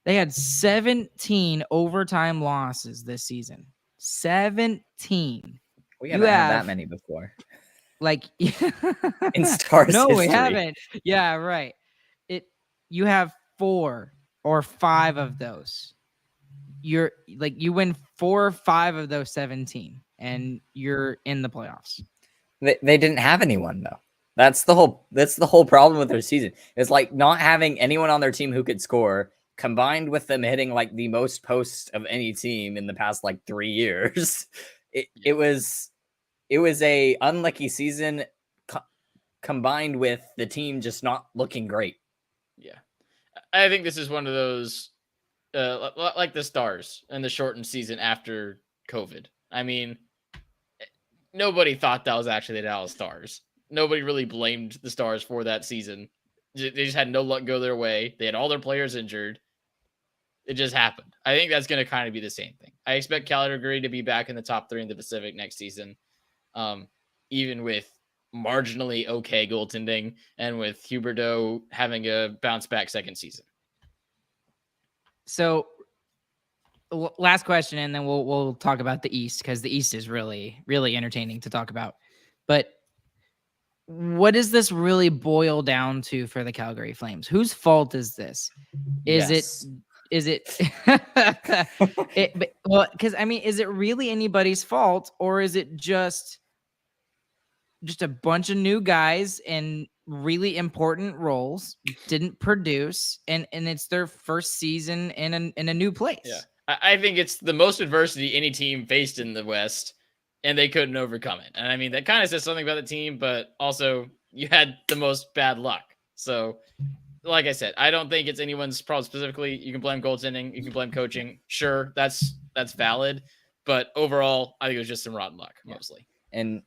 [SPEAKER 1] They had 17 overtime losses this season. 17.
[SPEAKER 3] We haven't had that many before.
[SPEAKER 1] Like
[SPEAKER 3] in Stars
[SPEAKER 1] no,
[SPEAKER 3] history.
[SPEAKER 1] We haven't. Yeah, right. You have 4 or 5 of those. You win 4 or 5 of those 17, and you're in the playoffs.
[SPEAKER 3] They didn't have anyone though. That's the whole problem with their season. It's like not having anyone on their team who could score, combined with them hitting like the most posts of any team in the past like 3 years. It was a unlucky season combined with the team just not looking great.
[SPEAKER 2] Yeah. I think this is one of those like the Stars and the shortened season after COVID. I mean, nobody thought that was actually the Dallas Stars. Nobody really blamed the Stars for that season. They just had no luck go their way. They had all their players injured. It just happened. I think that's going to kind of be the same thing. I expect Calgary to be back in the top 3 in the Pacific next season, even with marginally okay goaltending and with Huberdeau having a bounce back second season.
[SPEAKER 1] So last question, and then we'll talk about the East, because the East is really, really entertaining to talk about. But what does this really boil down to for the Calgary Flames? Whose fault is this? Is it well, because I mean, is it really anybody's fault, or is it just a bunch of new guys in really important roles didn't produce, and it's their first season in a new place?
[SPEAKER 2] Yeah, I think it's the most adversity any team faced in the West, and they couldn't overcome it. And I mean, that kind of says something about the team, but also you had the most bad luck. So, like I said, I don't think it's anyone's problem specifically. You can blame goaltending, you can blame coaching. Sure, that's valid, but overall, I think it was just some rotten luck mostly.
[SPEAKER 3] And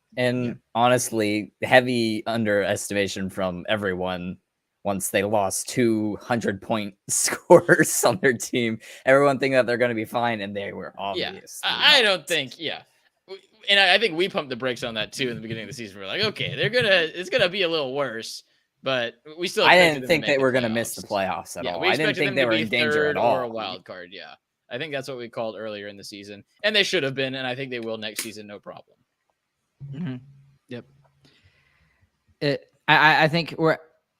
[SPEAKER 3] honestly, heavy underestimation from everyone once they lost 200-point scorers on their team. Everyone thinking that they're going to be fine, and they were obvious.
[SPEAKER 2] Yeah, I don't think, and I think we pumped the brakes on that too in the beginning of the season. We're like, okay, it's gonna be a little worse, but we still.
[SPEAKER 3] I didn't think they were going to miss the playoffs at all. I didn't think they were in danger at all.
[SPEAKER 2] Or a wild card, I think that's what we called earlier in the season, and they should have been, and I think they will next season, no problem.
[SPEAKER 1] Mm-hmm. Yep. I think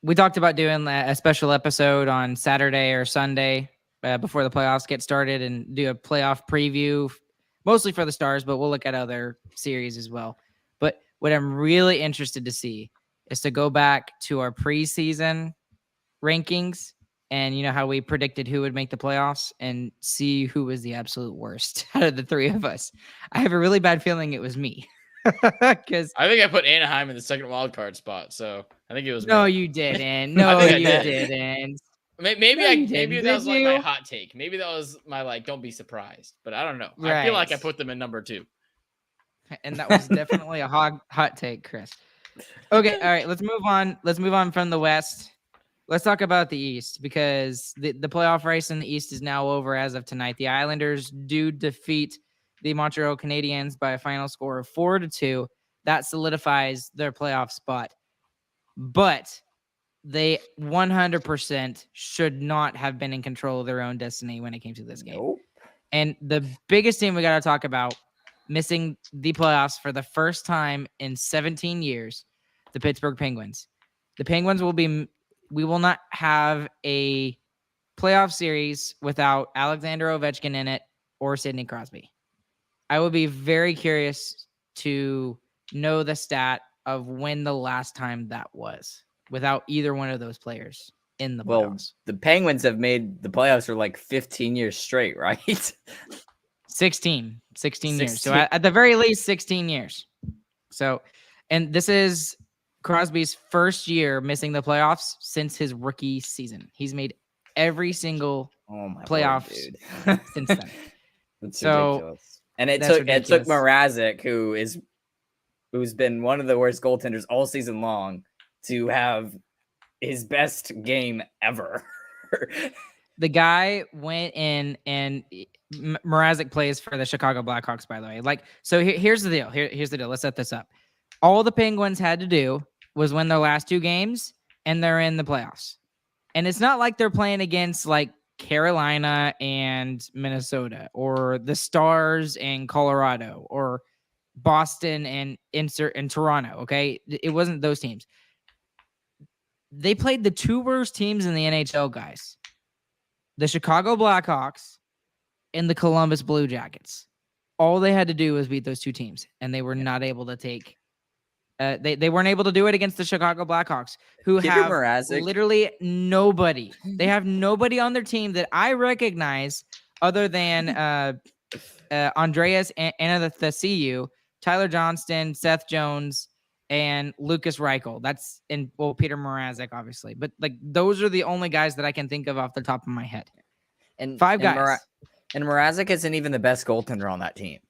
[SPEAKER 1] we talked about doing a special episode on Saturday or Sunday before the playoffs get started and do a playoff preview, mostly for the Stars, but we'll look at other series as well. But what I'm really interested to see is to go back to our preseason rankings, and you know how we predicted who would make the playoffs, and see who was the absolute worst out of the 3 of us. I have a really bad feeling it was me. Because
[SPEAKER 2] I think I put Anaheim in the second wild card spot, so I think it was.
[SPEAKER 1] No,
[SPEAKER 2] me.
[SPEAKER 1] you didn't. No, you didn't.
[SPEAKER 2] Maybe that was like my hot take. Maybe that was my don't be surprised. But I don't know. I feel like I put them in number 2.
[SPEAKER 1] And that was definitely a hot take, Chris. Okay, all right. Let's move on. Let's move on from the West. Let's talk about the East because the playoff race in the East is now over as of tonight. The Islanders do defeat the Montreal Canadiens by a final score of 4-2. That solidifies their playoff spot. But they 100% should not have been in control of their own destiny when it came to this game.
[SPEAKER 3] Nope.
[SPEAKER 1] And the biggest team we got to talk about missing the playoffs for the first time in 17 years, the Pittsburgh Penguins. The Penguins we will not have a playoff series without Alexander Ovechkin in it or Sidney Crosby. I would be very curious to know the stat of when the last time that was without either one of those players in the playoffs.
[SPEAKER 3] Well, the Penguins have made the playoffs for like 15 years straight, right?
[SPEAKER 1] 16 years. So at the very least, 16 years. So, and this is Crosby's first year missing the playoffs since his rookie season. He's made every single playoffs since then.
[SPEAKER 3] That's ridiculous. And it took Mrazek, who's been one of the worst goaltenders all season long, to have his best game ever.
[SPEAKER 1] The guy went in, and Mrazek plays for the Chicago Blackhawks, by the way. Like, so here's the deal. Here's the deal. Let's set this up. All the Penguins had to do was win their last two games, and they're in the playoffs. And it's not like they're playing against like Carolina and Minnesota, or the Stars and Colorado, or Boston and Toronto. Okay, it wasn't those teams. They played the two worst teams in the NHL, guys. The Chicago Blackhawks and the Columbus Blue Jackets. All they had to do was beat those two teams, and they were not able to take. They weren't able to do it against the Chicago Blackhawks, who have literally nobody. They have nobody on their team that I recognize other than Andreas Anathanasiou, Tyler Johnston, Seth Jones, and Lucas Reichel. That's Peter Mrazek, obviously. But like those are the only guys that I can think of off the top of my head.
[SPEAKER 3] And
[SPEAKER 1] five guys.
[SPEAKER 3] And Mrazek isn't even the best goaltender on that team.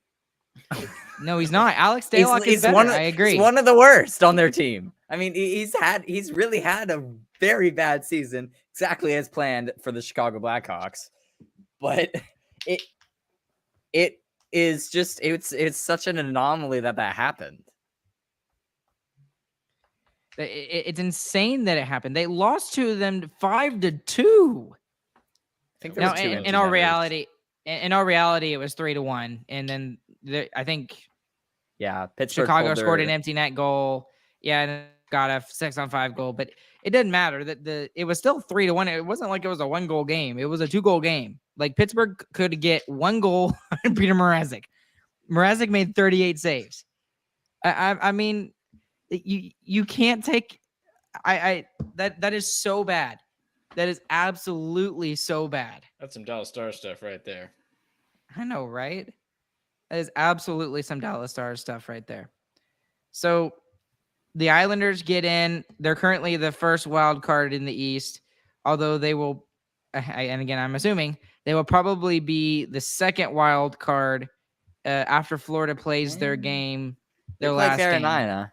[SPEAKER 1] No, he's not. Alex Stalock is better. I agree.
[SPEAKER 3] He's one of the worst on their team. I mean, he's really had a very bad season, exactly as planned for the Chicago Blackhawks. But it is just it's such an anomaly that happened.
[SPEAKER 1] It's insane that it happened. They lost to them 5-2.
[SPEAKER 3] I think there was two
[SPEAKER 1] in our reality. In our reality, it was 3-1, and then I think,
[SPEAKER 3] Pittsburgh
[SPEAKER 1] Chicago scored an empty net goal. Yeah, and got a 6-on-5 goal, but it didn't matter. It was still 3-1. It wasn't like it was a 1-goal game. It was a 2-goal game. Like Pittsburgh could get 1 goal on Peter Mrazek. Mrazek made 38 saves. I mean, you can't take. That is so bad. That is absolutely so bad.
[SPEAKER 2] That's some Dallas Stars stuff right there.
[SPEAKER 1] I know, right? That is absolutely some Dallas Stars stuff right there. So the Islanders get in. They're currently the first wild card in the East, although they will, and again, I'm assuming, they will probably be the second wild card after Florida plays their game, their last
[SPEAKER 3] Carolina.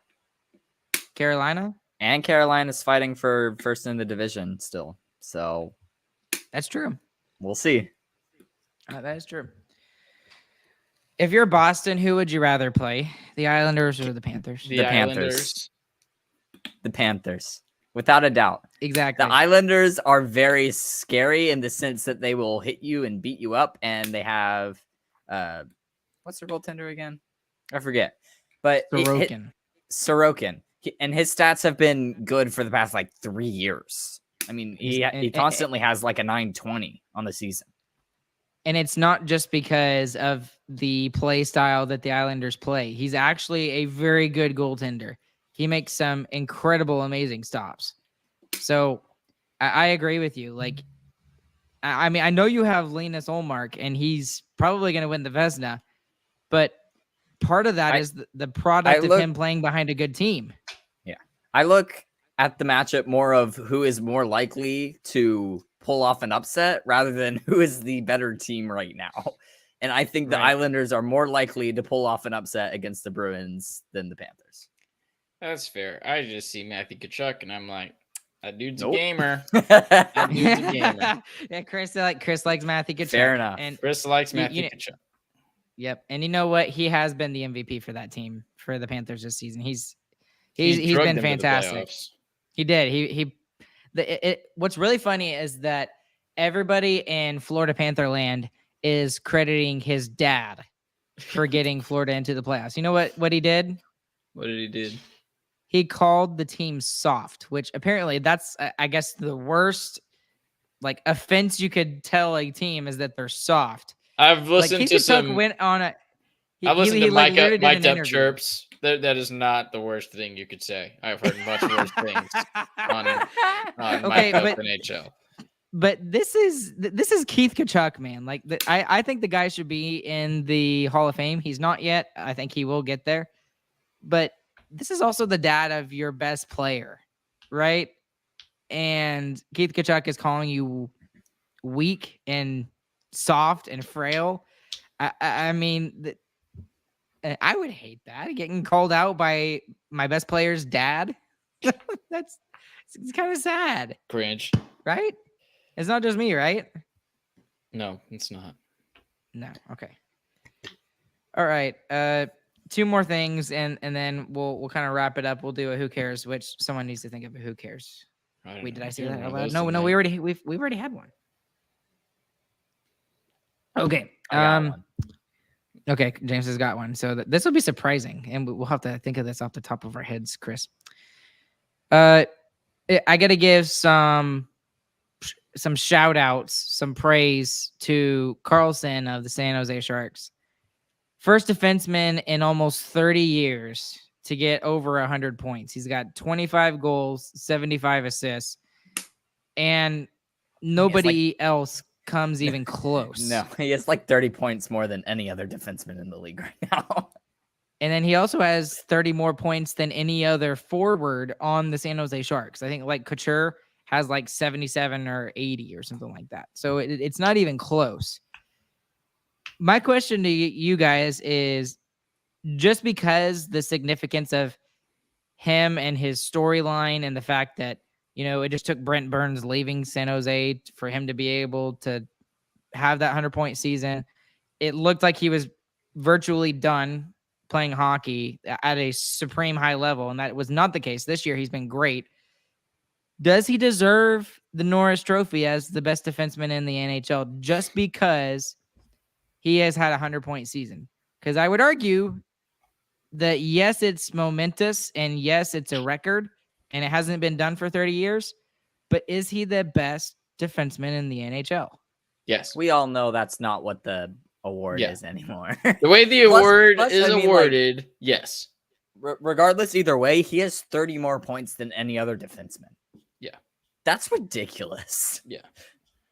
[SPEAKER 1] game. Carolina?
[SPEAKER 3] And Carolina's fighting for first in the division still. So
[SPEAKER 1] that's true.
[SPEAKER 3] We'll see.
[SPEAKER 1] That is true. If you're Boston, who would you rather play? The Islanders or the Panthers?
[SPEAKER 2] The Panthers.
[SPEAKER 3] The Panthers. Without a doubt.
[SPEAKER 1] Exactly.
[SPEAKER 3] The Islanders are very scary in the sense that they will hit you and beat you up. And they have, what's their goaltender again? I forget. But Sorokin. And his stats have been good for the past 3 years. I mean, he constantly has like a 920 on the season.
[SPEAKER 1] And it's not just because of the play style that the Islanders play. He's actually a very good goaltender. He makes some incredible, amazing stops. So I agree with you. Like, I mean, I know you have Linus Ullmark, and he's probably going to win the Vezina, but part of that is the product of him playing behind a good team.
[SPEAKER 3] Yeah. I look at the matchup more of who is more likely to pull off an upset rather than who is the better team right now. And I think the Islanders are more likely to pull off an upset against the Bruins than the Panthers.
[SPEAKER 2] That's fair. I just see Matthew Tkachuk, and I'm like, that dude's
[SPEAKER 3] Nope.
[SPEAKER 2] a gamer. That dude's a gamer.
[SPEAKER 1] Yeah, Chris likes Matthew Tkachuk.
[SPEAKER 3] Fair enough.
[SPEAKER 1] And
[SPEAKER 2] Chris likes Matthew Tkachuk.
[SPEAKER 1] Yep. And you know what? He has been the MVP for that team for the Panthers this season. He's
[SPEAKER 2] He
[SPEAKER 1] been fantastic. He did. What's really funny is that everybody in Florida Panther land is crediting his dad for getting Florida into the playoffs. You know what he did?
[SPEAKER 2] What did he do?
[SPEAKER 1] He called the team soft, which apparently that's, I guess, the worst like offense you could tell a team is that they're soft.
[SPEAKER 2] I've listened to some.
[SPEAKER 1] Went on a.
[SPEAKER 2] I've listened to mic'd up chirps. That is not the worst thing you could say. I've heard much worse things on mic'd up NHL.
[SPEAKER 1] But this is Keith Tkachuk, man. Like I think the guy should be in the Hall of Fame. He's not yet. I think he will get there. But this is also the dad of your best player, right? And Keith Tkachuk is calling you weak and soft and frail. I mean, I would hate that, getting called out by my best player's dad. It's kind of sad.
[SPEAKER 2] Cringe.
[SPEAKER 1] Right? It's not just me, right?
[SPEAKER 2] No, it's not.
[SPEAKER 1] No. Okay. All right. Two more things, and then we'll kind of wrap it up. We'll do a who cares, which someone needs to think of a who cares. Wait, did I say that out loud? No, we've already had one. Okay. Okay, James has got one. So this will be surprising, and we'll have to think of this off the top of our heads, Chris. I got to give some shout outs, some praise to Carlson of the San Jose Sharks. First defenseman in almost 30 years to get over 100 points. He's got 25 goals, 75 assists, and nobody else comes even close.
[SPEAKER 3] No, he has like 30 points more than any other defenseman in the league right now.
[SPEAKER 1] And then he also has 30 more points than any other forward on the San Jose Sharks. I think like Couture has like 77 or 80 or something like that. So it's not even close. My question to you guys is, just because the significance of him and his storyline and the fact that, you know, it just took Brent Burns leaving San Jose for him to be able to have that 100-point season. It looked like he was virtually done playing hockey at a supreme high level, and that was not the case. This year, he's been great. Does he deserve the Norris Trophy as the best defenseman in the NHL just because he has had a 100-point season? Because I would argue that, yes, it's momentous, and yes, it's a record, and it hasn't been done for 30 years, but is he the best defenseman in the NHL?
[SPEAKER 2] Yes.
[SPEAKER 3] We all know that's not what the award is anymore.
[SPEAKER 2] The way the award is awarded, like, yes.
[SPEAKER 3] Regardless, either way, he has 30 more points than any other defenseman.
[SPEAKER 2] Yeah.
[SPEAKER 3] That's ridiculous.
[SPEAKER 2] Yeah.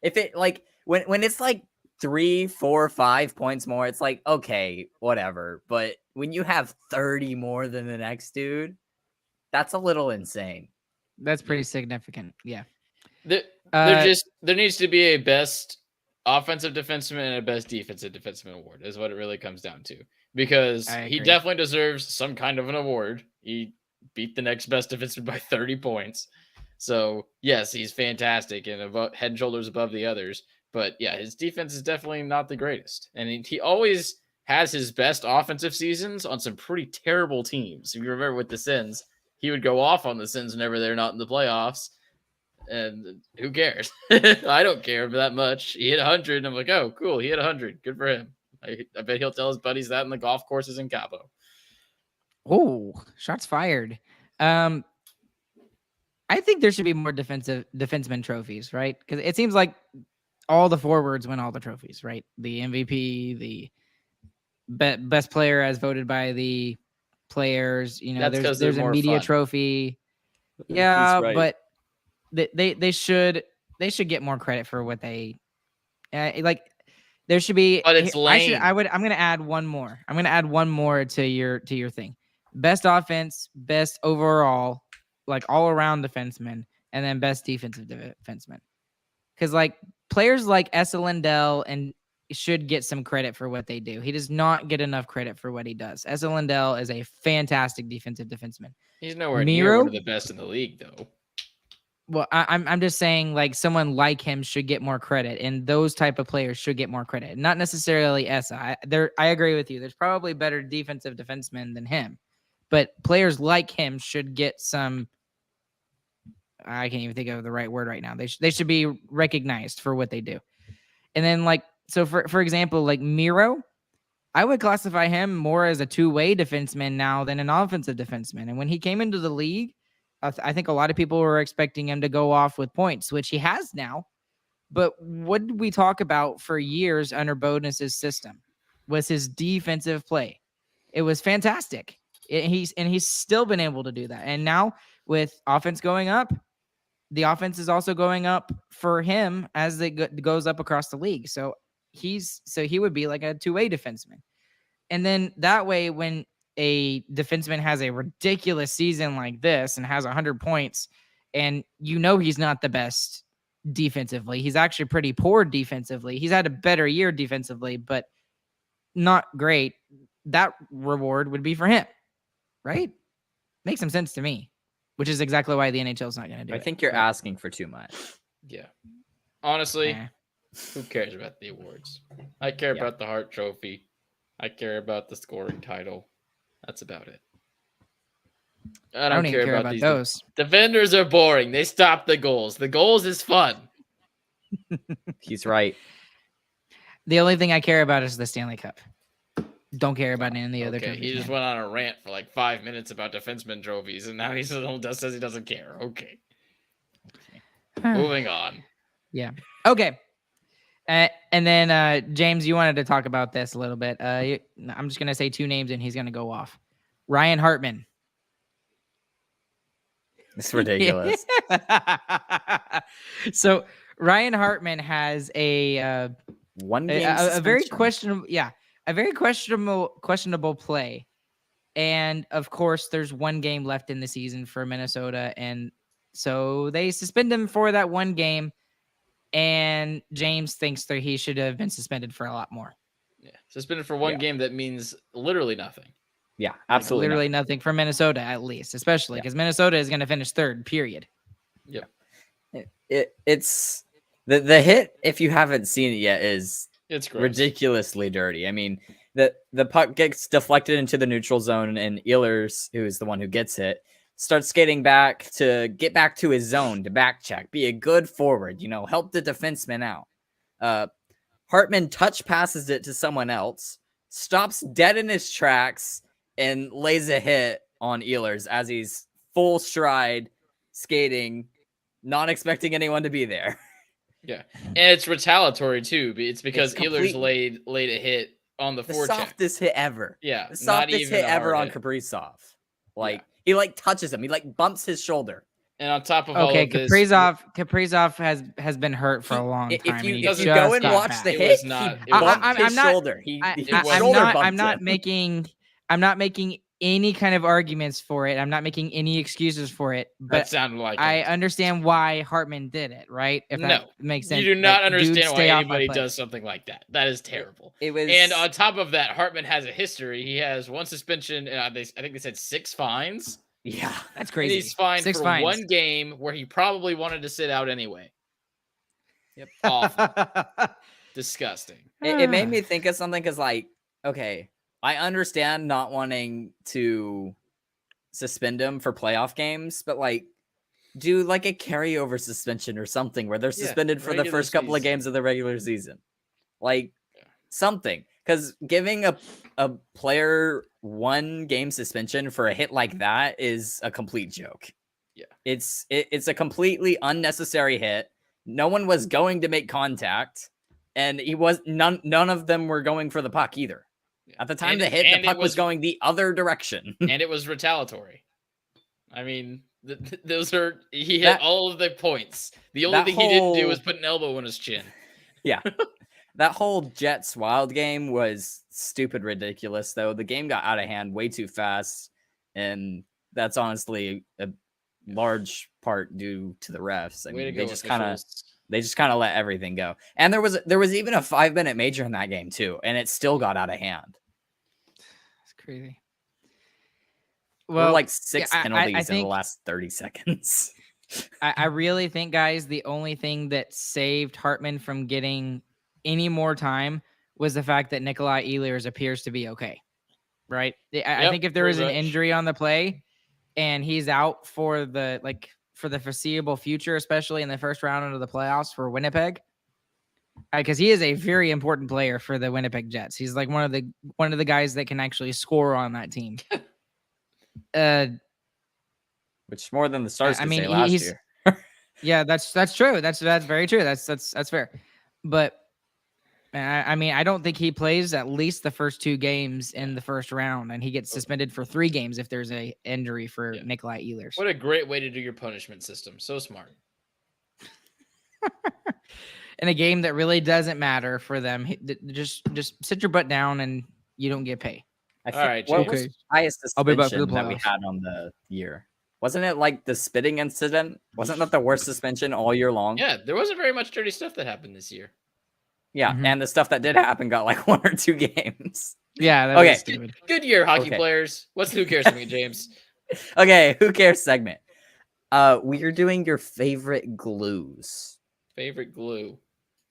[SPEAKER 3] If it, like, when it's like 3, 4, 5 points more, it's like, okay, whatever. But when you have 30 more than the next dude, that's a little insane.
[SPEAKER 1] That's pretty significant. Yeah.
[SPEAKER 2] There needs to be a best offensive defenseman and a best defensive defenseman award is what it really comes down to, because he definitely deserves some kind of an award. He beat the next best defenseman by 30 points. So yes, he's fantastic and head and shoulders above the others. But yeah, his defense is definitely not the greatest. And he always has his best offensive seasons on some pretty terrible teams. If you remember with the Sens, he would go off on the Sens whenever they're not in the playoffs. And who cares? I don't care that much. He hit 100, and I'm like, oh, cool. He hit 100. Good for him. I bet he'll tell his buddies that in the golf courses in Cabo.
[SPEAKER 1] Oh, shots fired. I think there should be more defenseman trophies, right? Because it seems like all the forwards win all the trophies, right? The MVP, the best player as voted by the players. You know, there's a media trophy. Yeah, right. But they should get more credit for what they like. There should be.
[SPEAKER 2] But it's lame.
[SPEAKER 1] I'm gonna add one more. I'm gonna add one more to your thing. Best offense, best overall, like all around defenseman, and then best defensive defenseman. Because like players like Esa Lindell and should get some credit for what they do. He does not get enough credit for what he does. Esa Lindell is a fantastic defensive defenseman.
[SPEAKER 2] He's nowhere near one of the best in the league, though.
[SPEAKER 1] Well, I'm just saying, like, someone like him should get more credit, and those type of players should get more credit. Not necessarily Esa. I agree with you. There's probably better defensive defensemen than him, but players like him should get some. I can't even think of the right word right now. They should be recognized for what they do. And then, like, so for example, like Miro, I would classify him more as a two-way defenseman now than an offensive defenseman. And when he came into the league, I think a lot of people were expecting him to go off with points, which he has now. But what did we talk about for years under Bowness's system was his defensive play. It was fantastic. He's still been able to do that. And now with offense going up, the offense is also going up for him as it goes up across the league. So he would be like a two-way defenseman. And then that way, when a defenseman has a ridiculous season like this and has 100 points, and he's not the best defensively. He's actually pretty poor defensively. He's had a better year defensively, but not great. That reward would be for him, right? Makes some sense to me, which is exactly why the NHL is not going to do it.
[SPEAKER 3] I think you're asking for too much.
[SPEAKER 2] Yeah. Honestly, who cares about the awards? I care about the Hart Trophy. I care about the scoring title. That's about it. I don't
[SPEAKER 1] even care about those.
[SPEAKER 2] Defenders are boring. They stop the goals. The goals is fun.
[SPEAKER 3] He's right.
[SPEAKER 1] The only thing I care about is the Stanley Cup. Don't care about any of the other trophies.
[SPEAKER 2] He just went on a rant for like 5 minutes about defenseman trophies, and now he says he doesn't care. Okay. Moving on.
[SPEAKER 1] Yeah. Okay. And then, James, you wanted to talk about this a little bit. I'm just going to say two names, and he's going to go off. Ryan Hartman.
[SPEAKER 3] It's ridiculous.
[SPEAKER 1] So Ryan Hartman has a very questionable, a very questionable play. And of course, there's one game left in the season for Minnesota, and so they suspend him for that one game. And James thinks that he should have been suspended for a lot more.
[SPEAKER 2] Yeah, suspended for one game that means literally nothing.
[SPEAKER 3] Yeah, absolutely.
[SPEAKER 1] Literally nothing for Minnesota, at least, especially because Minnesota is going to finish third, period.
[SPEAKER 2] Yeah.
[SPEAKER 3] It's the hit, if you haven't seen it yet, it's
[SPEAKER 2] gross.
[SPEAKER 3] Ridiculously dirty. I mean, the puck gets deflected into the neutral zone, and Ehlers, who is the one who gets it, starts skating back to get back to his zone to back check, be a good forward, help the defenseman out. Hartman touch passes it to someone else, stops dead in his tracks, and lays a hit on Ehlers as he's full stride skating, not expecting anyone to be there.
[SPEAKER 2] Yeah, and it's retaliatory too. It's because Ehlers laid a hit on the forecheck.
[SPEAKER 3] Softest hit ever.
[SPEAKER 2] Yeah,
[SPEAKER 3] the softest hit ever on Kaprizov. He touches him. He bumps his shoulder.
[SPEAKER 2] And on top of all of this,
[SPEAKER 1] Kaprizov has been hurt for a long time.
[SPEAKER 3] If you go and watch the hit, he bumped his shoulder.
[SPEAKER 1] I'm not making any kind of arguments for it. I'm not making any excuses for it. But
[SPEAKER 2] that sounded like
[SPEAKER 1] I understand why Hartman did it, right? If that makes sense.
[SPEAKER 2] You do not understand why anybody does something like that. That is terrible. And on top of that, Hartman has a history. He has one suspension, and I think they said 6 fines.
[SPEAKER 3] Yeah,
[SPEAKER 1] that's crazy.
[SPEAKER 2] And he's fined for one game where he probably wanted to sit out anyway. Yep. Awful. Disgusting.
[SPEAKER 3] It made me think of something because, okay, I understand not wanting to suspend him for playoff games, but do a carryover suspension or something where they're suspended for the first couple of games of the regular season. Something. Because giving a player 1 game suspension for a hit like that is a complete joke.
[SPEAKER 2] Yeah.
[SPEAKER 3] It's a completely unnecessary hit. No one was going to make contact, and none of them were going for the puck either. At the time the puck was going the other direction.
[SPEAKER 2] And it was retaliatory. I mean, he hit all of the points. The only thing he didn't do was put an elbow in his chin.
[SPEAKER 3] Yeah. That whole Jets Wild game was stupid ridiculous, though. The game got out of hand way too fast, and that's honestly a large part due to the refs. I mean, they just kind of They just kind of let everything go. And there was even a 5-minute major in that game too, and it still got out of hand.
[SPEAKER 1] It's crazy.
[SPEAKER 3] Well, there were like 6 penalties in the last 30 seconds.
[SPEAKER 1] I really think, guys, the only thing that saved Hartman from getting any more time was the fact that Nikolai Ehlers appears to be okay. Right? I think if there was an injury on the play and he's out for the foreseeable future, especially in the first round of the playoffs for Winnipeg, because he is a very important player for the Winnipeg Jets. He's like one of the guys that can actually score on that team.
[SPEAKER 3] Which more than the Stars could say last year.
[SPEAKER 1] Yeah, that's true. That's very true. That's fair. But I mean, I don't think he plays at least the first 2 games in the first round, and he gets suspended for 3 games if there's a injury for Nikolai Ehlers.
[SPEAKER 2] What a great way to do your punishment system. So smart.
[SPEAKER 1] In a game that really doesn't matter for them, just sit your butt down and you don't get paid.
[SPEAKER 3] I think, all right, what was the highest suspension that we had on the year? Wasn't it like the spitting incident? Wasn't that the worst suspension all year long?
[SPEAKER 2] Yeah, there wasn't very much dirty stuff that happened this year.
[SPEAKER 3] Yeah, and the stuff that did happen got like 1 or 2 games.
[SPEAKER 1] Yeah, that was stupid.
[SPEAKER 2] Good year, hockey players. What's the Who Cares segment, James?
[SPEAKER 3] Okay, Who Cares segment. We are doing your favorite glues.
[SPEAKER 2] Favorite glue.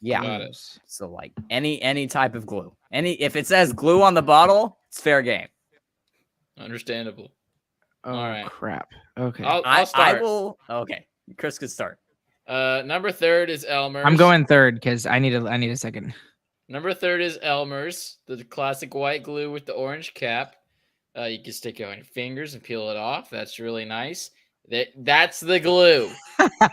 [SPEAKER 3] Yeah. Got it. So like any type of glue. If it says glue on the bottle, it's fair game.
[SPEAKER 2] Understandable.
[SPEAKER 1] Oh, all right. Crap. Okay.
[SPEAKER 2] I'll start.
[SPEAKER 3] I will. Okay. Chris could start.
[SPEAKER 2] Number 3 is Elmer's.
[SPEAKER 1] I'm going 3rd because I need a second.
[SPEAKER 2] Number 3 is Elmer's, the classic white glue with the orange cap. You can stick it on your fingers and peel it off. That's really nice. That's the glue.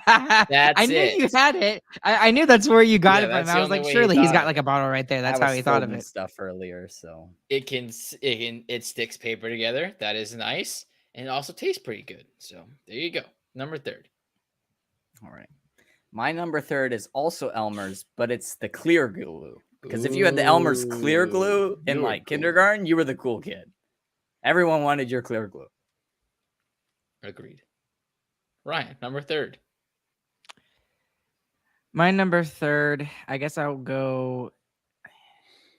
[SPEAKER 1] I knew you had it. I knew that's where you got it from. I was like, surely he's got like a bottle right there. That's how he thought of it.
[SPEAKER 3] Stuff earlier, so
[SPEAKER 2] it sticks paper together. That is nice, and it also tastes pretty good. So there you go. Number 3.
[SPEAKER 3] All right, my number 3 is also Elmer's, but it's the clear glue. Because if you had the Elmer's clear glue in like kindergarten, you were the cool kid. Everyone wanted your clear glue.
[SPEAKER 2] Agreed. Ryan, number 3.
[SPEAKER 1] My number 3, I guess I'll go.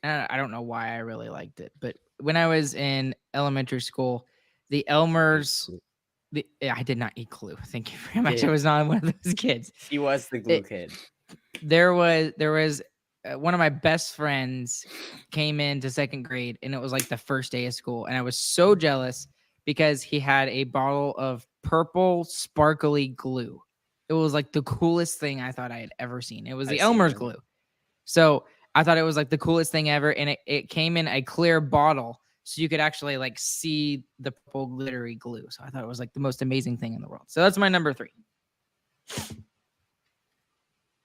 [SPEAKER 1] I don't know why I really liked it, but when I was in elementary school, the Elmer's. I did not eat glue. Thank you very much. I was not one of those kids.
[SPEAKER 3] He was the glue kid.
[SPEAKER 1] There was one of my best friends came into 2nd grade, and it was like the first day of school, and I was so jealous because he had a bottle of purple sparkly glue. It was like the coolest thing I thought I had ever seen. It was the Elmer's glue. So I thought it was like the coolest thing ever. And it came in a clear bottle. So you could actually like see the purple glittery glue. So I thought it was like the most amazing thing in the world. So that's my number 3.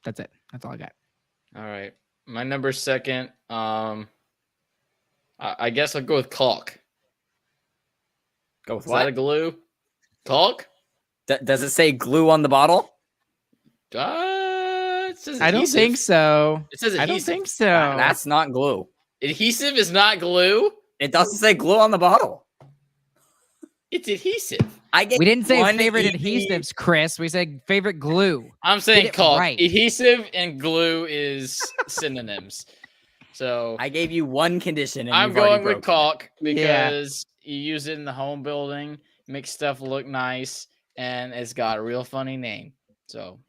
[SPEAKER 1] That's it. That's all I got.
[SPEAKER 2] All right. My number 2. I guess I'll go with caulk.
[SPEAKER 3] Go with
[SPEAKER 2] what? Is that a glue? Caulk?
[SPEAKER 3] Does it say glue on the bottle?
[SPEAKER 2] It says
[SPEAKER 1] I don't think so.
[SPEAKER 2] It says adhesive.
[SPEAKER 1] I don't think so.
[SPEAKER 3] That's not glue.
[SPEAKER 2] Adhesive is not glue?
[SPEAKER 3] It doesn't say glue on the bottle.
[SPEAKER 2] It's adhesive.
[SPEAKER 1] We didn't say favorite adhesives, Chris. We said favorite glue.
[SPEAKER 2] I'm saying caulk. Right. Adhesive and glue is synonyms. So
[SPEAKER 3] I gave you one condition. And
[SPEAKER 2] I'm going with caulk because you use it in the home building, makes stuff look nice, and it's got a real funny name. So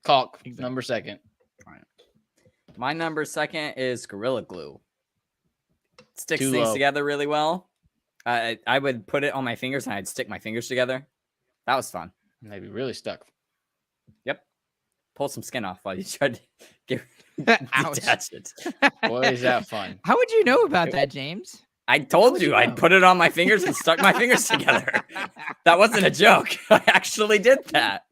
[SPEAKER 2] caulk, number 2.
[SPEAKER 3] Right. My number 2 is Gorilla Glue. It sticks
[SPEAKER 2] Too
[SPEAKER 3] things
[SPEAKER 2] low.
[SPEAKER 3] together really well. I would put it on my fingers and I'd stick my fingers together. That was fun.
[SPEAKER 2] They'd be really stuck.
[SPEAKER 3] Yep. Pull some skin off while you tried to detach it.
[SPEAKER 2] Boy, is that fun.
[SPEAKER 1] How would you know about that, James?
[SPEAKER 3] I told you I'd put it on my fingers and stuck my fingers together. That wasn't a joke. I actually did that.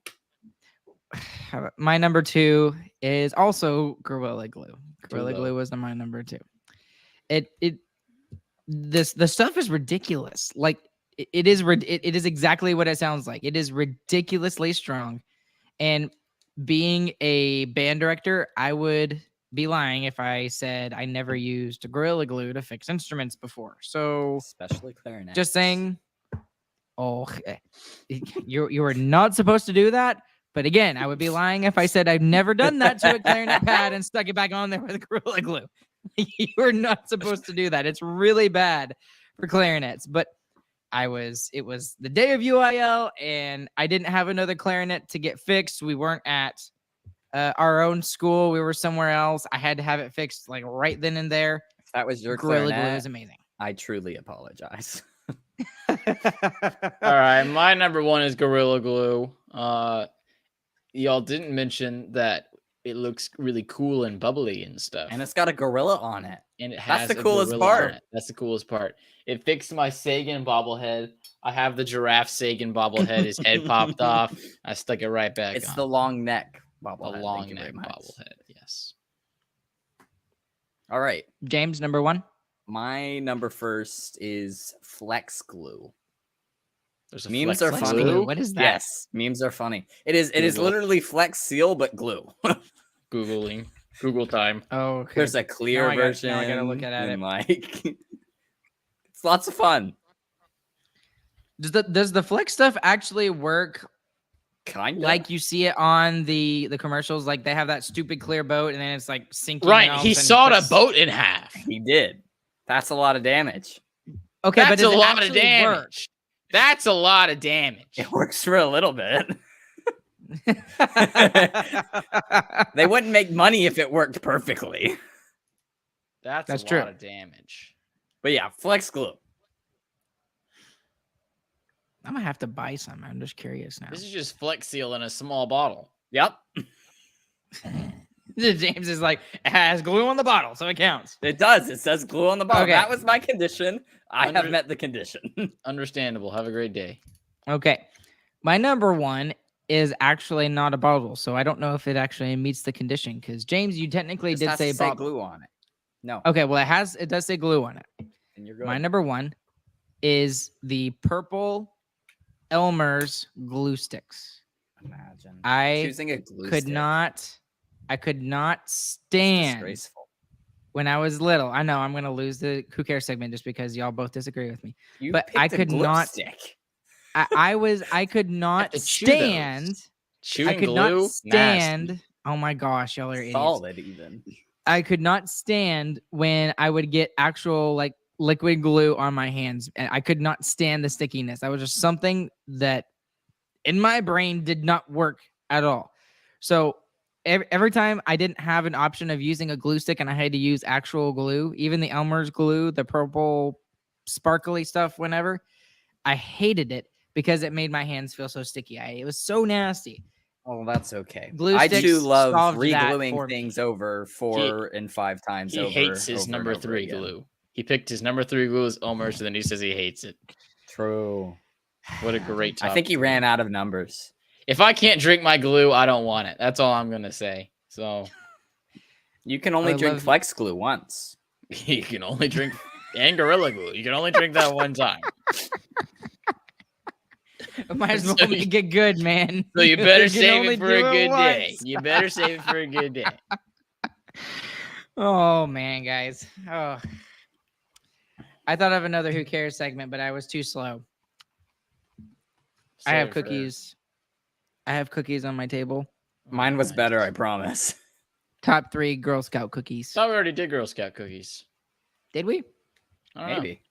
[SPEAKER 1] My number 2 is also Gorilla Glue. Gorilla Glue was my number 2. The stuff is ridiculous. Like it is exactly what it sounds like. It is ridiculously strong. And being a band director, I would be lying if I said I never used Gorilla Glue to fix instruments before. So
[SPEAKER 3] especially clarinet.
[SPEAKER 1] Just saying. Oh, you were not supposed to do that, But again, I would be lying if I said I've never done that to a clarinet pad and stuck it back on there with Gorilla Glue. You're not supposed to do that. It's really bad for clarinets. But it was the day of UIL, and I didn't have another clarinet to get fixed. We weren't at our own school. We were somewhere else. I had to have it fixed like right then and there.
[SPEAKER 3] If that was your
[SPEAKER 1] Gorilla
[SPEAKER 3] clarinet,
[SPEAKER 1] Glue is amazing.
[SPEAKER 3] I truly apologize.
[SPEAKER 2] All right, my number one is Gorilla Glue. Y'all didn't mention that it looks really cool and bubbly and stuff.
[SPEAKER 3] And it's got a gorilla on it.
[SPEAKER 2] And it has
[SPEAKER 3] the coolest
[SPEAKER 2] gorilla
[SPEAKER 3] part.
[SPEAKER 2] on it. That's the coolest part. It fixed my Sagan bobblehead. I have the giraffe Sagan bobblehead. His head popped off. I stuck it right back
[SPEAKER 3] It's
[SPEAKER 2] on.
[SPEAKER 3] the long neck
[SPEAKER 2] The
[SPEAKER 3] bobblehead.
[SPEAKER 2] long neck bobblehead. Yes.
[SPEAKER 3] All right.
[SPEAKER 1] James, number one.
[SPEAKER 3] My number first is Flex Glue.
[SPEAKER 2] There's a
[SPEAKER 3] Memes
[SPEAKER 2] Flex
[SPEAKER 3] are
[SPEAKER 1] Flex
[SPEAKER 3] funny.
[SPEAKER 1] Glue? What is that?
[SPEAKER 3] Yes, memes are funny. It is
[SPEAKER 2] Google.
[SPEAKER 3] literally Flex Seal but glue.
[SPEAKER 2] Googling. Google time.
[SPEAKER 1] Oh, okay.
[SPEAKER 3] There's a clear
[SPEAKER 1] Now I
[SPEAKER 3] version.
[SPEAKER 1] gotta look at it.
[SPEAKER 3] and like it's lots of fun.
[SPEAKER 1] Does the Flex stuff actually work
[SPEAKER 3] Kind of
[SPEAKER 1] like you see it on the commercials? Like they have that stupid clear boat, and then it's like sinking.
[SPEAKER 2] Right.
[SPEAKER 1] and all of
[SPEAKER 2] He
[SPEAKER 1] a sudden
[SPEAKER 2] sawed a
[SPEAKER 1] puts-
[SPEAKER 2] boat in half.
[SPEAKER 3] he did. That's a lot of damage.
[SPEAKER 1] Okay, but
[SPEAKER 2] That's
[SPEAKER 1] does
[SPEAKER 2] a
[SPEAKER 1] it
[SPEAKER 2] lot of
[SPEAKER 1] actually
[SPEAKER 2] damage.
[SPEAKER 1] work?
[SPEAKER 2] That's a lot of damage.
[SPEAKER 3] It works for a little bit. They wouldn't make money if it worked perfectly.
[SPEAKER 2] That's
[SPEAKER 1] That's
[SPEAKER 2] a
[SPEAKER 1] true.
[SPEAKER 2] lot of damage.
[SPEAKER 3] But yeah, Flex Glue.
[SPEAKER 1] I'm gonna have to buy some. I'm just curious now.
[SPEAKER 2] This is just Flex Seal in a small bottle.
[SPEAKER 3] Yep,
[SPEAKER 1] James is like, it has glue on the bottle, so it counts.
[SPEAKER 3] it does. It says glue on the bottle.
[SPEAKER 1] Okay.
[SPEAKER 3] That was my condition. I have
[SPEAKER 2] Under-
[SPEAKER 3] met the condition.
[SPEAKER 2] Understandable. Have a great day.
[SPEAKER 1] Okay, my number one is actually not a bottle, so I don't know if it actually meets the condition. Because James, you technically
[SPEAKER 3] Just
[SPEAKER 1] did
[SPEAKER 3] has
[SPEAKER 1] say
[SPEAKER 3] to say
[SPEAKER 1] bottle.
[SPEAKER 3] glue on it. No,
[SPEAKER 1] Okay, well it does say glue on it.
[SPEAKER 3] and you're good.
[SPEAKER 1] My number one is the purple Elmer's glue sticks.
[SPEAKER 3] Imagine
[SPEAKER 1] I
[SPEAKER 3] choosing a glue
[SPEAKER 1] could
[SPEAKER 3] stick.
[SPEAKER 1] I could not
[SPEAKER 3] It's
[SPEAKER 1] stand
[SPEAKER 3] disgraceful.
[SPEAKER 1] when I was little. I know I'm gonna lose the who cares segment just because y'all both disagree with me.
[SPEAKER 3] You
[SPEAKER 1] but I
[SPEAKER 3] picked a
[SPEAKER 1] could
[SPEAKER 3] glue
[SPEAKER 1] not-
[SPEAKER 3] stick.
[SPEAKER 1] I could not
[SPEAKER 2] to chew those.
[SPEAKER 1] stand.
[SPEAKER 2] Chewing
[SPEAKER 1] I could
[SPEAKER 2] glue.
[SPEAKER 1] not
[SPEAKER 2] Nasty.
[SPEAKER 1] stand. Oh my gosh, y'all are idiots.
[SPEAKER 3] Solid even.
[SPEAKER 1] I could not stand when I would get actual like liquid glue on my hands, and I could not stand the stickiness. That was just something that in my brain did not work at all. So every time I didn't have an option of using a glue stick and I had to use actual glue, even the Elmer's glue, the purple sparkly stuff, whenever, I hated it because it made my hands feel so sticky. It was so nasty.
[SPEAKER 3] Oh, that's okay.
[SPEAKER 1] Glue
[SPEAKER 3] I
[SPEAKER 1] sticks
[SPEAKER 3] do love
[SPEAKER 1] solved that for
[SPEAKER 3] regluing
[SPEAKER 1] me.
[SPEAKER 3] things over 4 and 5 times
[SPEAKER 2] He
[SPEAKER 3] over.
[SPEAKER 2] hates his
[SPEAKER 3] over and
[SPEAKER 2] number
[SPEAKER 3] over
[SPEAKER 2] 3
[SPEAKER 3] again.
[SPEAKER 2] glue. He picked his number 3 glue as Elmer's, and then he says he hates it.
[SPEAKER 3] True.
[SPEAKER 2] What a great
[SPEAKER 3] I
[SPEAKER 2] top
[SPEAKER 3] think he
[SPEAKER 2] 3.
[SPEAKER 3] ran out of numbers.
[SPEAKER 2] If I can't drink my glue, I don't want it. That's all I'm gonna say. So
[SPEAKER 3] You can only
[SPEAKER 1] I
[SPEAKER 3] drink
[SPEAKER 1] love-
[SPEAKER 3] Flex Glue once.
[SPEAKER 2] you can only drink and Gorilla Glue. You can only drink that one time.
[SPEAKER 1] Might as well
[SPEAKER 2] So
[SPEAKER 1] make it good, man.
[SPEAKER 2] So you better
[SPEAKER 1] can
[SPEAKER 2] save
[SPEAKER 1] only
[SPEAKER 2] it for
[SPEAKER 1] do
[SPEAKER 2] a
[SPEAKER 1] it
[SPEAKER 2] good day.
[SPEAKER 1] once.
[SPEAKER 2] You better save it for a good day.
[SPEAKER 1] Oh man, guys. Oh, I thought of another Who Cares segment, but I was too slow. I have
[SPEAKER 2] Save it for-
[SPEAKER 1] cookies. I have cookies on my table.
[SPEAKER 3] Mine was
[SPEAKER 2] Nice.
[SPEAKER 3] better, I promise.
[SPEAKER 1] Top 3 Girl Scout cookies.
[SPEAKER 2] Thought we already did Girl Scout cookies.
[SPEAKER 1] Did we?
[SPEAKER 2] I don't know.
[SPEAKER 3] Maybe.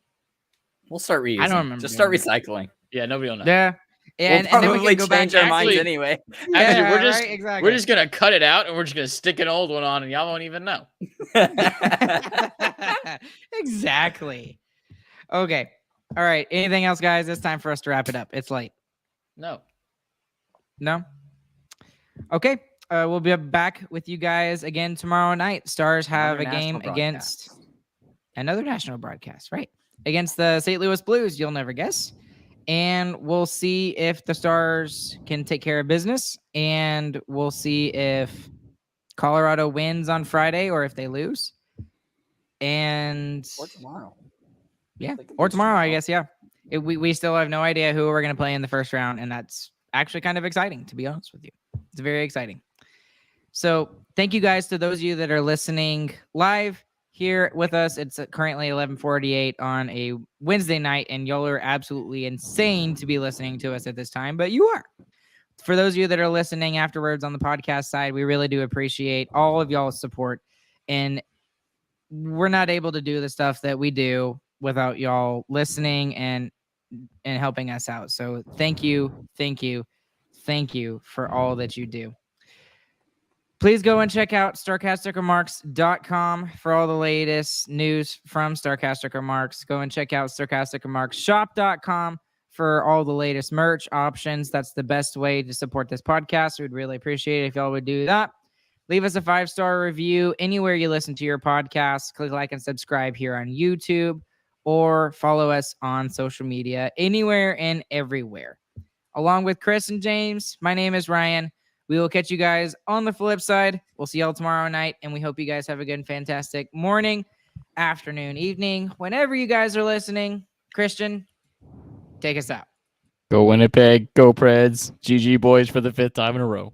[SPEAKER 3] We'll start reusing.
[SPEAKER 1] remember
[SPEAKER 3] Just start
[SPEAKER 1] doing
[SPEAKER 3] recycling.
[SPEAKER 2] Yeah, nobody will know.
[SPEAKER 1] Yeah.
[SPEAKER 3] We'll
[SPEAKER 1] And then we
[SPEAKER 3] probably
[SPEAKER 1] can go back
[SPEAKER 3] change our minds
[SPEAKER 2] Actually-
[SPEAKER 3] anyway.
[SPEAKER 2] Actually,
[SPEAKER 1] Yeah,
[SPEAKER 2] we're just
[SPEAKER 1] right, exactly.
[SPEAKER 2] we're just gonna cut it out and we're just gonna stick an old one on, and y'all won't even know.
[SPEAKER 1] exactly. Okay. All right. Anything else, guys? It's time for us to wrap it up. It's late.
[SPEAKER 2] No.
[SPEAKER 1] No? Okay. We'll be back with you guys again tomorrow night. Stars have
[SPEAKER 3] Another
[SPEAKER 1] a game
[SPEAKER 3] national
[SPEAKER 1] against
[SPEAKER 3] broadcast.
[SPEAKER 1] another national broadcast, right? Against the St. Louis Blues, you'll never guess. And we'll see if the Stars can take care of business. And we'll see if Colorado wins on Friday or if they lose. And
[SPEAKER 3] Or tomorrow.
[SPEAKER 1] yeah,
[SPEAKER 3] They could
[SPEAKER 1] or
[SPEAKER 3] lose
[SPEAKER 1] tomorrow, I
[SPEAKER 3] tomorrow.
[SPEAKER 1] guess. Yeah. We still have no idea who we're going to play in the first round. And that's actually kind of exciting, to be honest with you. It's very exciting. So thank you guys to those of you that are listening live here with us. It's currently 11:48 on a Wednesday night, and y'all are absolutely insane to be listening to us at this time, but you are. for those of you that are listening afterwards on the podcast side, we really do appreciate all of y'all's support. And we're not able to do the stuff that we do without y'all listening and helping us out. So thank you for all that you do. Please go and check out StarcasticRemarks.com for all the latest news from Starcastic Remarks. Go and check out StarcasticRemarksShop.com for all the latest merch options. That's the best way to support this podcast. We'd really appreciate it if y'all would do that. Leave us a 5-star review anywhere you listen to your podcast. Click like and subscribe here on YouTube, or follow us on social media, anywhere and everywhere. Along with Chris and James, my name is Ryan. We will catch you guys on the flip side. We'll see y'all tomorrow night, and we hope you guys have a good and fantastic morning, afternoon, evening, whenever you guys are listening. Christian, take us out.
[SPEAKER 4] Go Winnipeg. Go Preds. GG boys for the 5th time in a row.